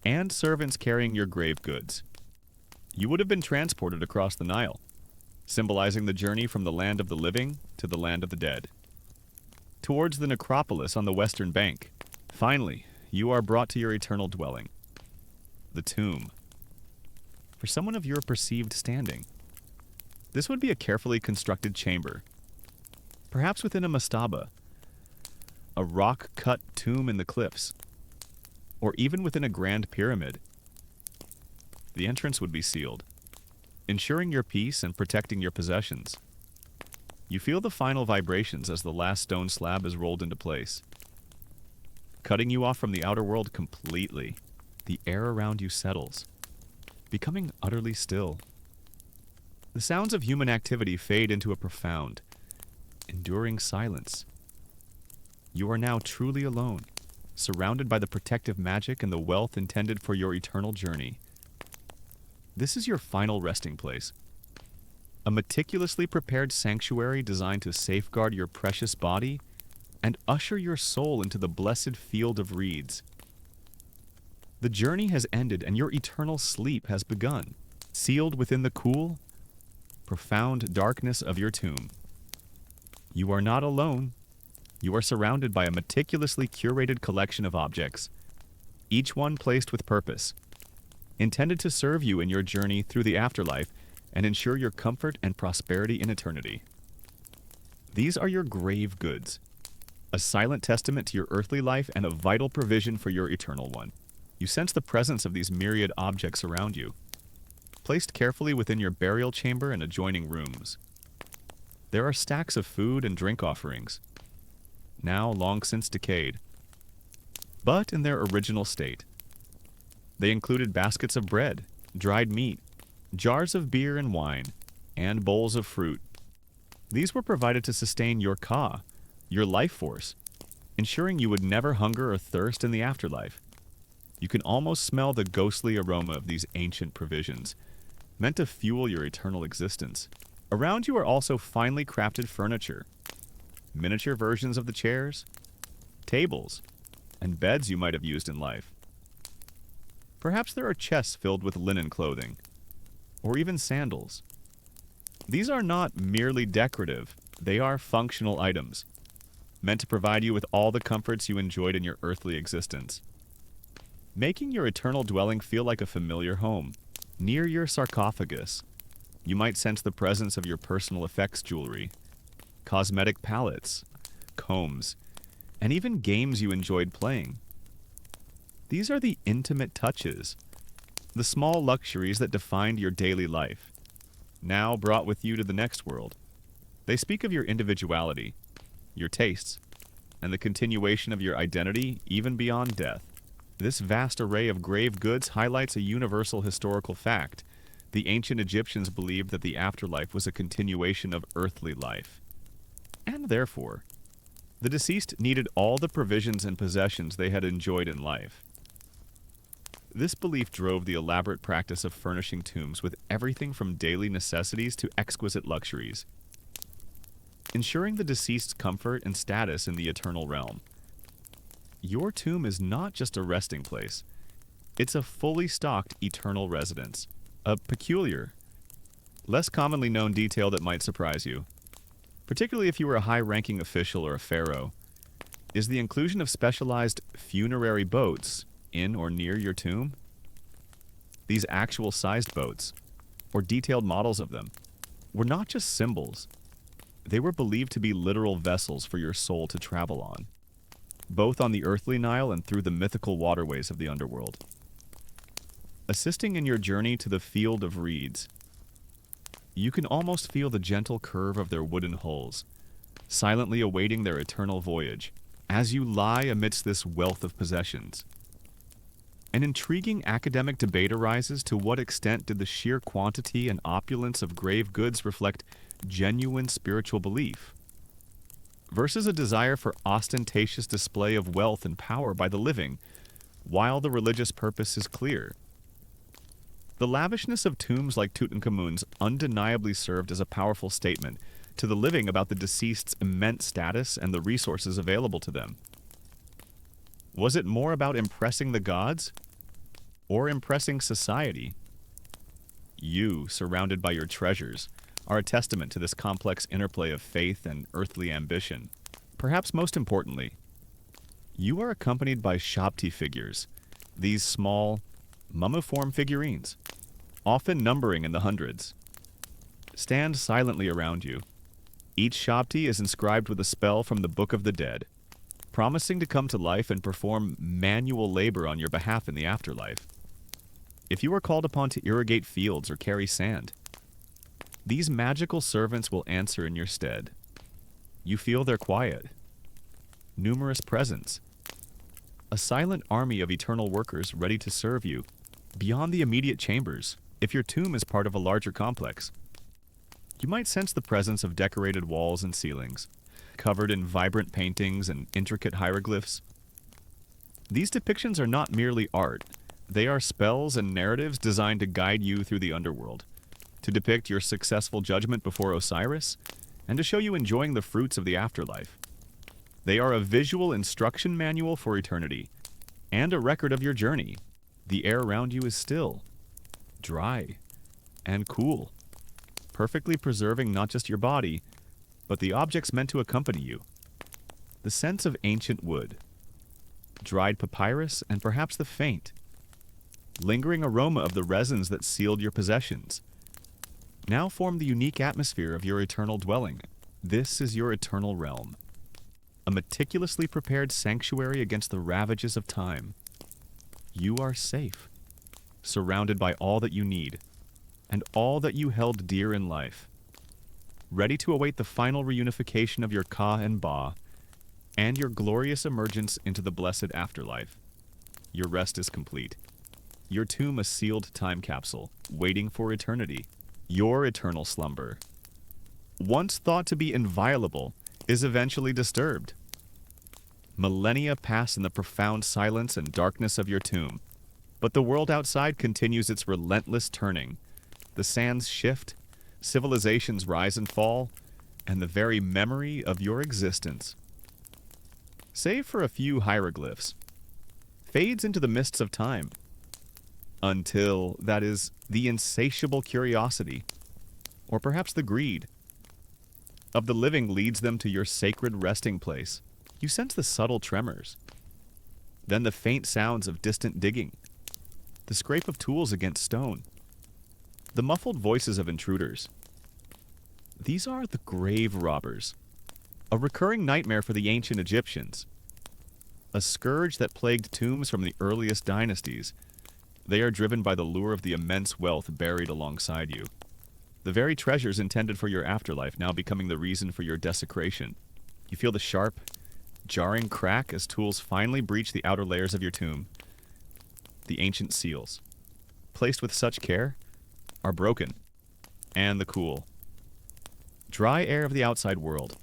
and servants carrying your grave goods. You would have been transported across the Nile, symbolizing the journey from the land of the living to the land of the dead. Towards the necropolis on the western bank, finally, you are brought to your eternal dwelling, the tomb. For someone of your perceived standing, this would be a carefully constructed chamber, perhaps within a mastaba, a rock-cut tomb in the cliffs, or even within a grand pyramid. The entrance would be sealed, ensuring your peace and protecting your possessions. You feel the final vibrations as the last stone slab is rolled into place, cutting you off from the outer world completely. The air around you settles, becoming utterly still. The sounds of human activity fade into a profound, enduring silence. You are now truly alone, surrounded by the protective magic and the wealth intended for your eternal journey. This is your final resting place, a meticulously prepared sanctuary designed to safeguard your precious body and usher your soul into the blessed field of reeds. The journey has ended and your eternal sleep has begun, sealed within the cool, profound darkness of your tomb. You are not alone. You are surrounded by a meticulously curated collection of objects, each one placed with purpose, intended to serve you in your journey through the afterlife and ensure your comfort and prosperity in eternity. These are your grave goods, a silent testament to your earthly life and a vital provision for your eternal one. You sense the presence of these myriad objects around you, placed carefully within your burial chamber and adjoining rooms. There are stacks of food and drink offerings, now long since decayed, but in their original state. They included baskets of bread, dried meat, jars of beer and wine, and bowls of fruit. These were provided to sustain your ka, your life force, ensuring you would never hunger or thirst in the afterlife. You can almost smell the ghostly aroma of these ancient provisions, meant to fuel your eternal existence. Around you are also finely crafted furniture, miniature versions of the chairs, tables, and beds you might have used in life. Perhaps there are chests filled with linen clothing, or even sandals. These are not merely decorative, they are functional items, meant to provide you with all the comforts you enjoyed in your earthly existence, making your eternal dwelling feel like a familiar home. Near your sarcophagus, you might sense the presence of your personal effects jewelry, cosmetic palettes, combs, and even games you enjoyed playing. These are the intimate touches, the small luxuries that defined your daily life, now brought with you to the next world. They speak of your individuality, your tastes, and the continuation of your identity even beyond death. This vast array of grave goods highlights a universal historical fact. The ancient Egyptians believed that the afterlife was a continuation of earthly life, and therefore, the deceased needed all the provisions and possessions they had enjoyed in life. This belief drove the elaborate practice of furnishing tombs with everything from daily necessities to exquisite luxuries, ensuring the deceased's comfort and status in the eternal realm. Your tomb is not just a resting place. It's a fully stocked eternal residence. A peculiar, less commonly known detail that might surprise you, particularly if you were a high-ranking official or a pharaoh, is the inclusion of specialized funerary boats in or near your tomb. These actual-sized boats, or detailed models of them, were not just symbols. They were believed to be literal vessels for your soul to travel on, both on the earthly Nile and through the mythical waterways of the underworld. Assisting in your journey to the field of reeds, you can almost feel the gentle curve of their wooden hulls, silently awaiting their eternal voyage, as you lie amidst this wealth of possessions. An intriguing academic debate arises: to what extent did the sheer quantity and opulence of grave goods reflect genuine spiritual belief, versus a desire for ostentatious display of wealth and power by the living, while the religious purpose is clear. The lavishness of tombs like Tutankhamun's undeniably served as a powerful statement to the living about the deceased's immense status and the resources available to them. Was it more about impressing the gods or impressing society? You, surrounded by your treasures, are a testament to this complex interplay of faith and earthly ambition. Perhaps most importantly, you are accompanied by Shabti figures, these small, mummiform figurines, often numbering in the hundreds. Stand silently around you. Each Shabti is inscribed with a spell from the Book of the Dead, promising to come to life and perform manual labor on your behalf in the afterlife. If you are called upon to irrigate fields or carry sand, these magical servants will answer in your stead. You feel their quiet, numerous presence, a silent army of eternal workers ready to serve you beyond the immediate chambers if your tomb is part of a larger complex. You might sense the presence of decorated walls and ceilings, covered in vibrant paintings and intricate hieroglyphs. These depictions are not merely art. They are spells and narratives designed to guide you through the underworld, to depict your successful judgment before Osiris, and to show you enjoying the fruits of the afterlife. They are a visual instruction manual for eternity, and a record of your journey. The air around you is still, dry, and cool, perfectly preserving not just your body, but the objects meant to accompany you. The scents of ancient wood, dried papyrus, and perhaps the faint, lingering aroma of the resins that sealed your possessions, now form the unique atmosphere of your eternal dwelling. This is your eternal realm, a meticulously prepared sanctuary against the ravages of time. You are safe, surrounded by all that you need, and all that you held dear in life, ready to await the final reunification of your Ka and Ba, and your glorious emergence into the blessed afterlife. Your rest is complete. Your tomb a sealed time capsule, waiting for eternity. Your eternal slumber, once thought to be inviolable, is eventually disturbed. Millennia pass in the profound silence and darkness of your tomb, but the world outside continues its relentless turning. The sands shift, civilizations rise and fall, and the very memory of your existence, save for a few hieroglyphs, fades into the mists of time, until, that is, the insatiable curiosity, or perhaps the greed, of the living leads them to your sacred resting place. You sense the subtle tremors, then the faint sounds of distant digging, the scrape of tools against stone, the muffled voices of intruders. These are the grave robbers, a recurring nightmare for the ancient Egyptians, a scourge that plagued tombs from the earliest dynasties. They are driven by the lure of the immense wealth buried alongside you, the very treasures intended for your afterlife now becoming the reason for your desecration. You feel the sharp, jarring crack as tools finally breach the outer layers of your tomb. The ancient seals, placed with such care, are broken, and the cool, dry air of the outside world,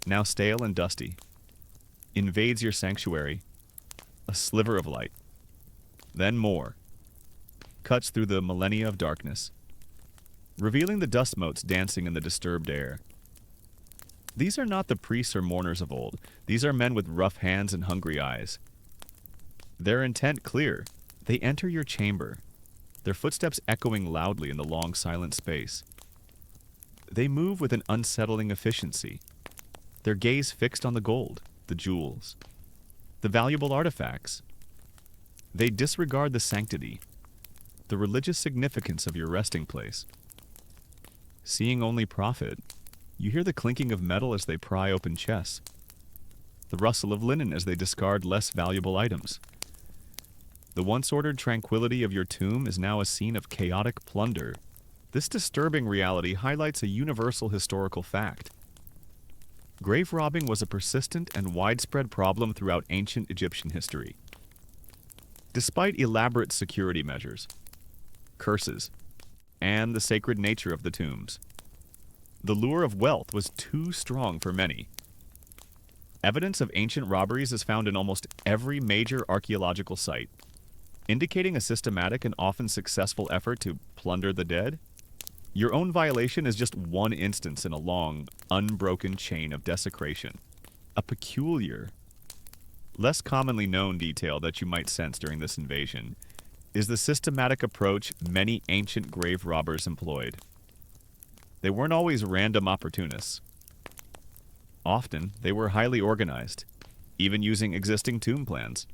now stale and dusty, invades your sanctuary, a sliver of light, then more, cuts through the millennia of darkness, revealing the dust motes dancing in the disturbed air. These are not the priests or mourners of old. These are men with rough hands and hungry eyes. Their intent clear. They enter your chamber, their footsteps echoing loudly in the long silent space. They move with an unsettling efficiency, their gaze fixed on the gold, the jewels, the valuable artifacts. They disregard the sanctity, the religious significance of your resting place. Seeing only profit, you hear the clinking of metal as they pry open chests, the rustle of linen as they discard less valuable items. The once ordered tranquility of your tomb is now a scene of chaotic plunder. This disturbing reality highlights a universal historical fact. Grave robbing was a persistent and widespread problem throughout ancient Egyptian history. Despite elaborate security measures, curses, and the sacred nature of the tombs, the lure of wealth was too strong for many. Evidence of ancient robberies is found in almost every major archaeological site, indicating a systematic and often successful effort to plunder the dead. Your own violation is just one instance in a long, unbroken chain of desecration. A peculiar, less commonly known detail that you might sense during this invasion is the systematic approach many ancient grave robbers employed. They weren't always random opportunists. Often, they were highly organized, even using existing tomb plans,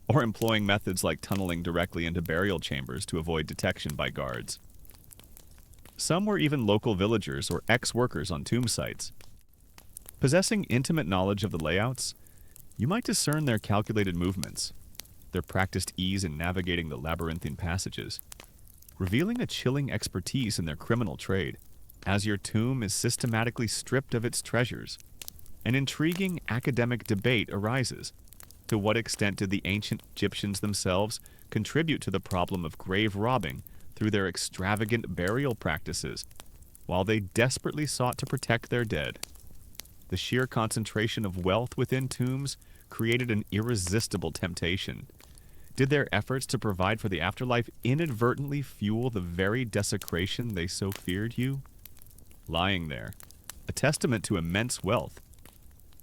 or employing methods like tunneling directly into burial chambers to avoid detection by guards. Some were even local villagers or ex-workers on tomb sites. Possessing intimate knowledge of the layouts, you might discern their calculated movements, their practiced ease in navigating the labyrinthine passages, revealing a chilling expertise in their criminal trade. As your tomb is systematically stripped of its treasures, an intriguing academic debate arises. To what extent did the ancient Egyptians themselves contribute to the problem of grave robbing through their extravagant burial practices, while they desperately sought to protect their dead? The sheer concentration of wealth within tombs created an irresistible temptation. Did their efforts to provide for the afterlife inadvertently fuel the very desecration they so feared you? Lying there, a testament to immense wealth,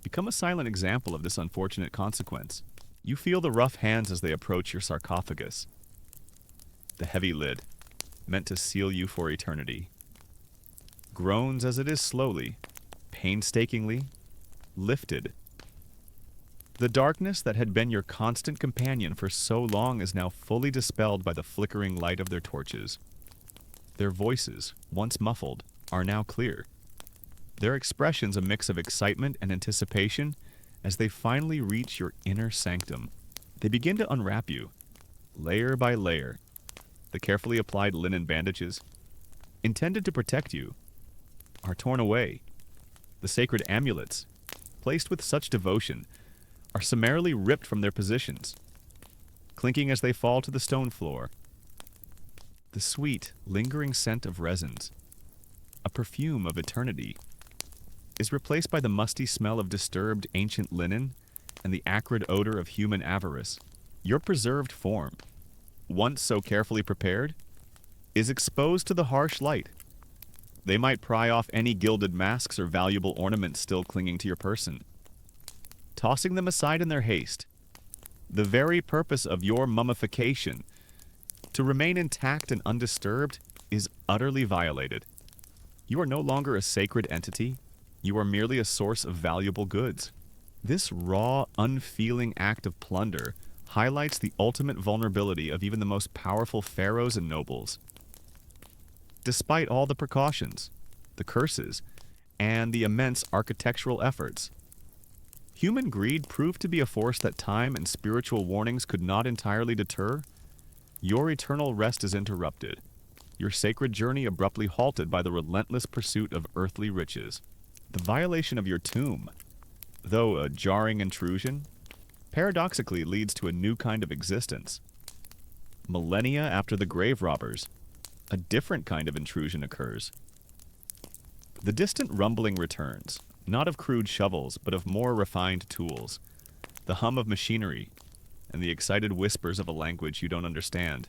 become a silent example of this unfortunate consequence. You feel the rough hands as they approach your sarcophagus. The heavy lid, meant to seal you for eternity, groans as it is slowly, painstakingly, lifted. The darkness that had been your constant companion for so long is now fully dispelled by the flickering light of their torches. Their voices, once muffled, are now clear. Their expressions a mix of excitement and anticipation as they finally reach your inner sanctum. They begin to unwrap you, layer by layer. The carefully applied linen bandages, intended to protect you, are torn away. The sacred amulets, placed with such devotion, are summarily ripped from their positions, clinking as they fall to the stone floor. The sweet, lingering scent of resins, a perfume of eternity, is replaced by the musty smell of disturbed ancient linen and the acrid odor of human avarice. Your preserved form, once so carefully prepared, is exposed to the harsh light. They might pry off any gilded masks or valuable ornaments still clinging to your person, tossing them aside in their haste. The very purpose of your mummification, to remain intact and undisturbed, is utterly violated. You are no longer a sacred entity. You are merely a source of valuable goods. This raw, unfeeling act of plunder highlights the ultimate vulnerability of even the most powerful pharaohs and nobles. Despite all the precautions, the curses, and the immense architectural efforts, human greed proved to be a force that time and spiritual warnings could not entirely deter. Your eternal rest is interrupted, your sacred journey abruptly halted by the relentless pursuit of earthly riches. The violation of your tomb, though a jarring intrusion, paradoxically leads to a new kind of existence. Millennia after the grave robbers, a different kind of intrusion occurs. The distant rumbling returns, not of crude shovels, but of more refined tools, the hum of machinery, and the excited whispers of a language you don't understand,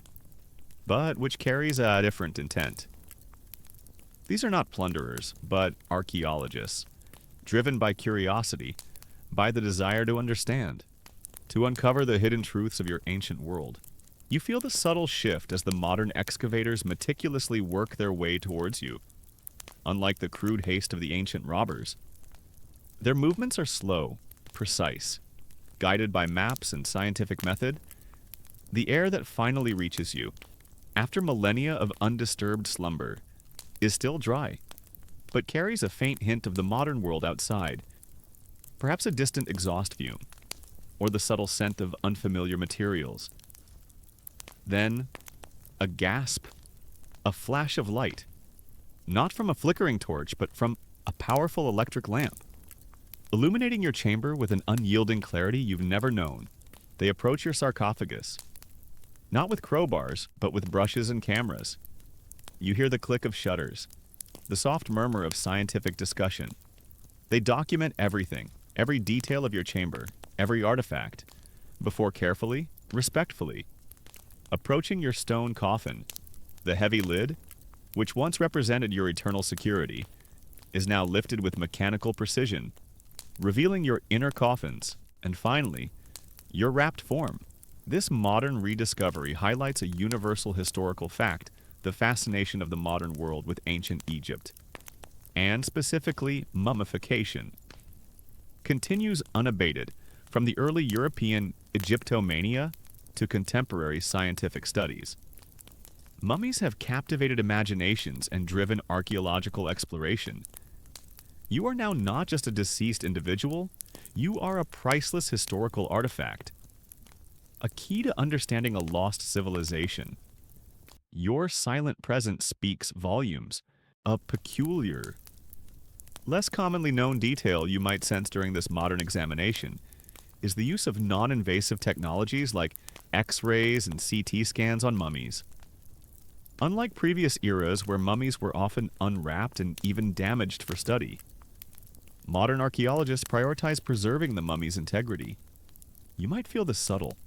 but which carries a different intent. These are not plunderers, but archaeologists, driven by curiosity, by the desire to understand, to uncover the hidden truths of your ancient world. You feel the subtle shift as the modern excavators meticulously work their way towards you. Unlike the crude haste of the ancient robbers, their movements are slow, precise, guided by maps and scientific method. The air that finally reaches you, after millennia of undisturbed slumber, is still dry, but carries a faint hint of the modern world outside, perhaps a distant exhaust fume, or the subtle scent of unfamiliar materials. Then, a gasp, a flash of light, not from a flickering torch, but from a powerful electric lamp, illuminating your chamber with an unyielding clarity you've never known. They approach your sarcophagus, not with crowbars, but with brushes and cameras. You hear the click of shutters, the soft murmur of scientific discussion. They document everything, every detail of your chamber, every artifact, before carefully, respectfully, Approaching your stone coffin, the heavy lid, which once represented your eternal security, is now lifted with mechanical precision, revealing your inner coffins, and finally, your wrapped form. This modern rediscovery highlights a universal historical fact, the fascination of the modern world with ancient Egypt, and specifically mummification, continues unabated from the early European Egyptomania to contemporary scientific studies. Mummies have captivated imaginations and driven archaeological exploration. You are now not just a deceased individual, you are a priceless historical artifact, a key to understanding a lost civilization. Your silent presence speaks volumes, a peculiar, less commonly known detail you might sense during this modern examination is the use of non-invasive technologies like X-rays and CT scans on mummies. Unlike previous eras where mummies were often unwrapped and even damaged for study, modern archaeologists prioritize preserving the mummy's integrity. You might feel the subtle,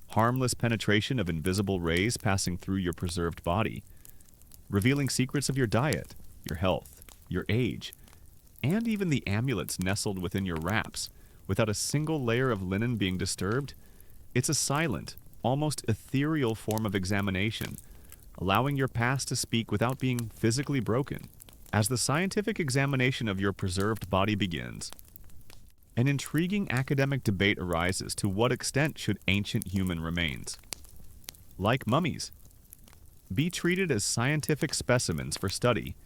harmless penetration of invisible rays passing through your preserved body, revealing secrets of your diet, your health, your age, and even the amulets nestled within your wraps. Without a single layer of linen being disturbed, it's a silent, almost ethereal form of examination, allowing your past to speak without being physically broken. As the scientific examination of your preserved body begins, an intriguing academic debate arises: to what extent should ancient human remains, like mummies, be treated as scientific specimens for study,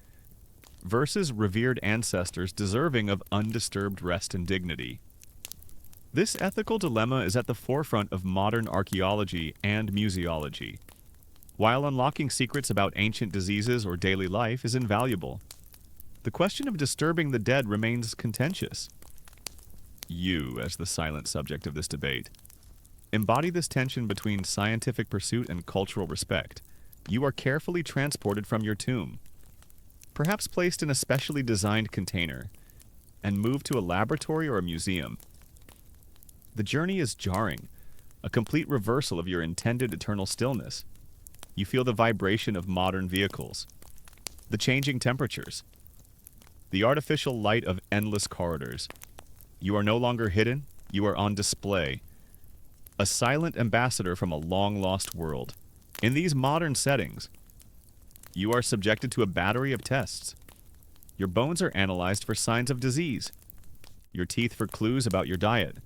versus revered ancestors deserving of undisturbed rest and dignity? This ethical dilemma is at the forefront of modern archaeology and museology. While unlocking secrets about ancient diseases or daily life is invaluable, the question of disturbing the dead remains contentious. You, as the silent subject of this debate, embody this tension between scientific pursuit and cultural respect. You are carefully transported from your tomb, perhaps placed in a specially designed container, and moved to a laboratory or a museum. The journey is jarring, a complete reversal of your intended eternal stillness. You feel the vibration of modern vehicles, the changing temperatures, the artificial light of endless corridors. You are no longer hidden, you are on display, a silent ambassador from a long-lost world. In these modern settings, you are subjected to a battery of tests. Your bones are analyzed for signs of disease, your teeth for clues about your diet.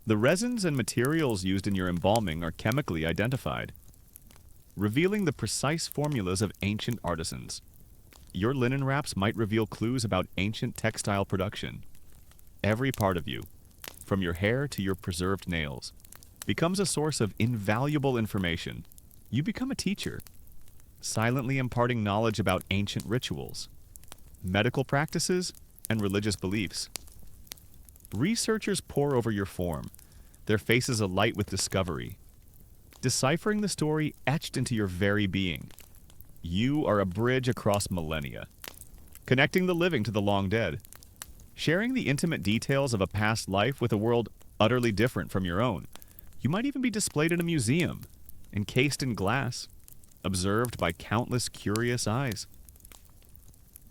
The resins and materials used in your embalming are chemically identified, revealing the precise formulas of ancient artisans. Your linen wraps might reveal clues about ancient textile production. Every part of you, from your hair to your preserved nails, becomes a source of invaluable information. You become a teacher, silently imparting knowledge about ancient rituals, medical practices, and religious beliefs. Researchers pore over your form, their faces alight with discovery, deciphering the story etched into your very being. You are a bridge across millennia, connecting the living to the long dead, sharing the intimate details of a past life with a world utterly different from your own. You might even be displayed in a museum, encased in glass, observed by countless curious eyes.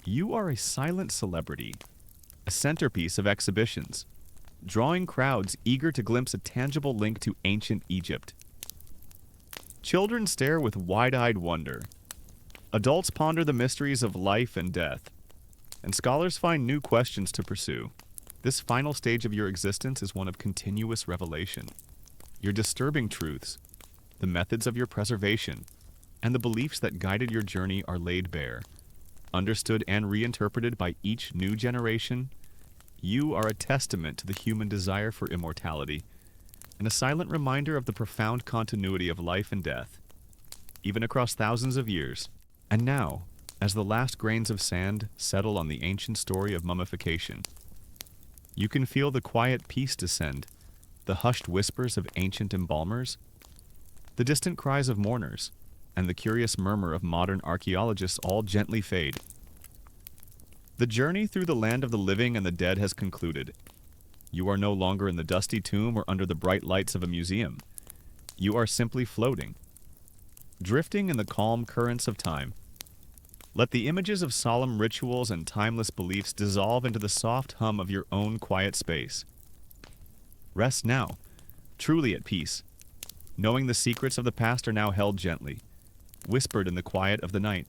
You are a silent celebrity, a centerpiece of exhibitions, drawing crowds eager to glimpse a tangible link to ancient Egypt. Children stare with wide-eyed wonder. Adults ponder the mysteries of life and death, and scholars find new questions to pursue. This final stage of your existence is one of continuous revelation. Your disturbing truths, the methods of your preservation, and the beliefs that guided your journey are laid bare, understood and reinterpreted by each new generation. You are a testament to the human desire for immortality, and a silent reminder of the profound continuity of life and death, even across thousands of years. And now, as the last grains of sand settle on the ancient story of mummification, you can feel the quiet peace descend, the hushed whispers of ancient embalmers, the distant cries of mourners, and the curious murmur of modern archaeologists all gently fade. The journey through the land of the living and the dead has concluded. You are no longer in the dusty tomb or under the bright lights of a museum. You are simply floating, drifting in the calm currents of time. Let the images of solemn rituals and timeless beliefs dissolve into the soft hum of your own quiet space. Rest now, truly at peace, knowing the secrets of the past are now held gently, whispered in the quiet of the night.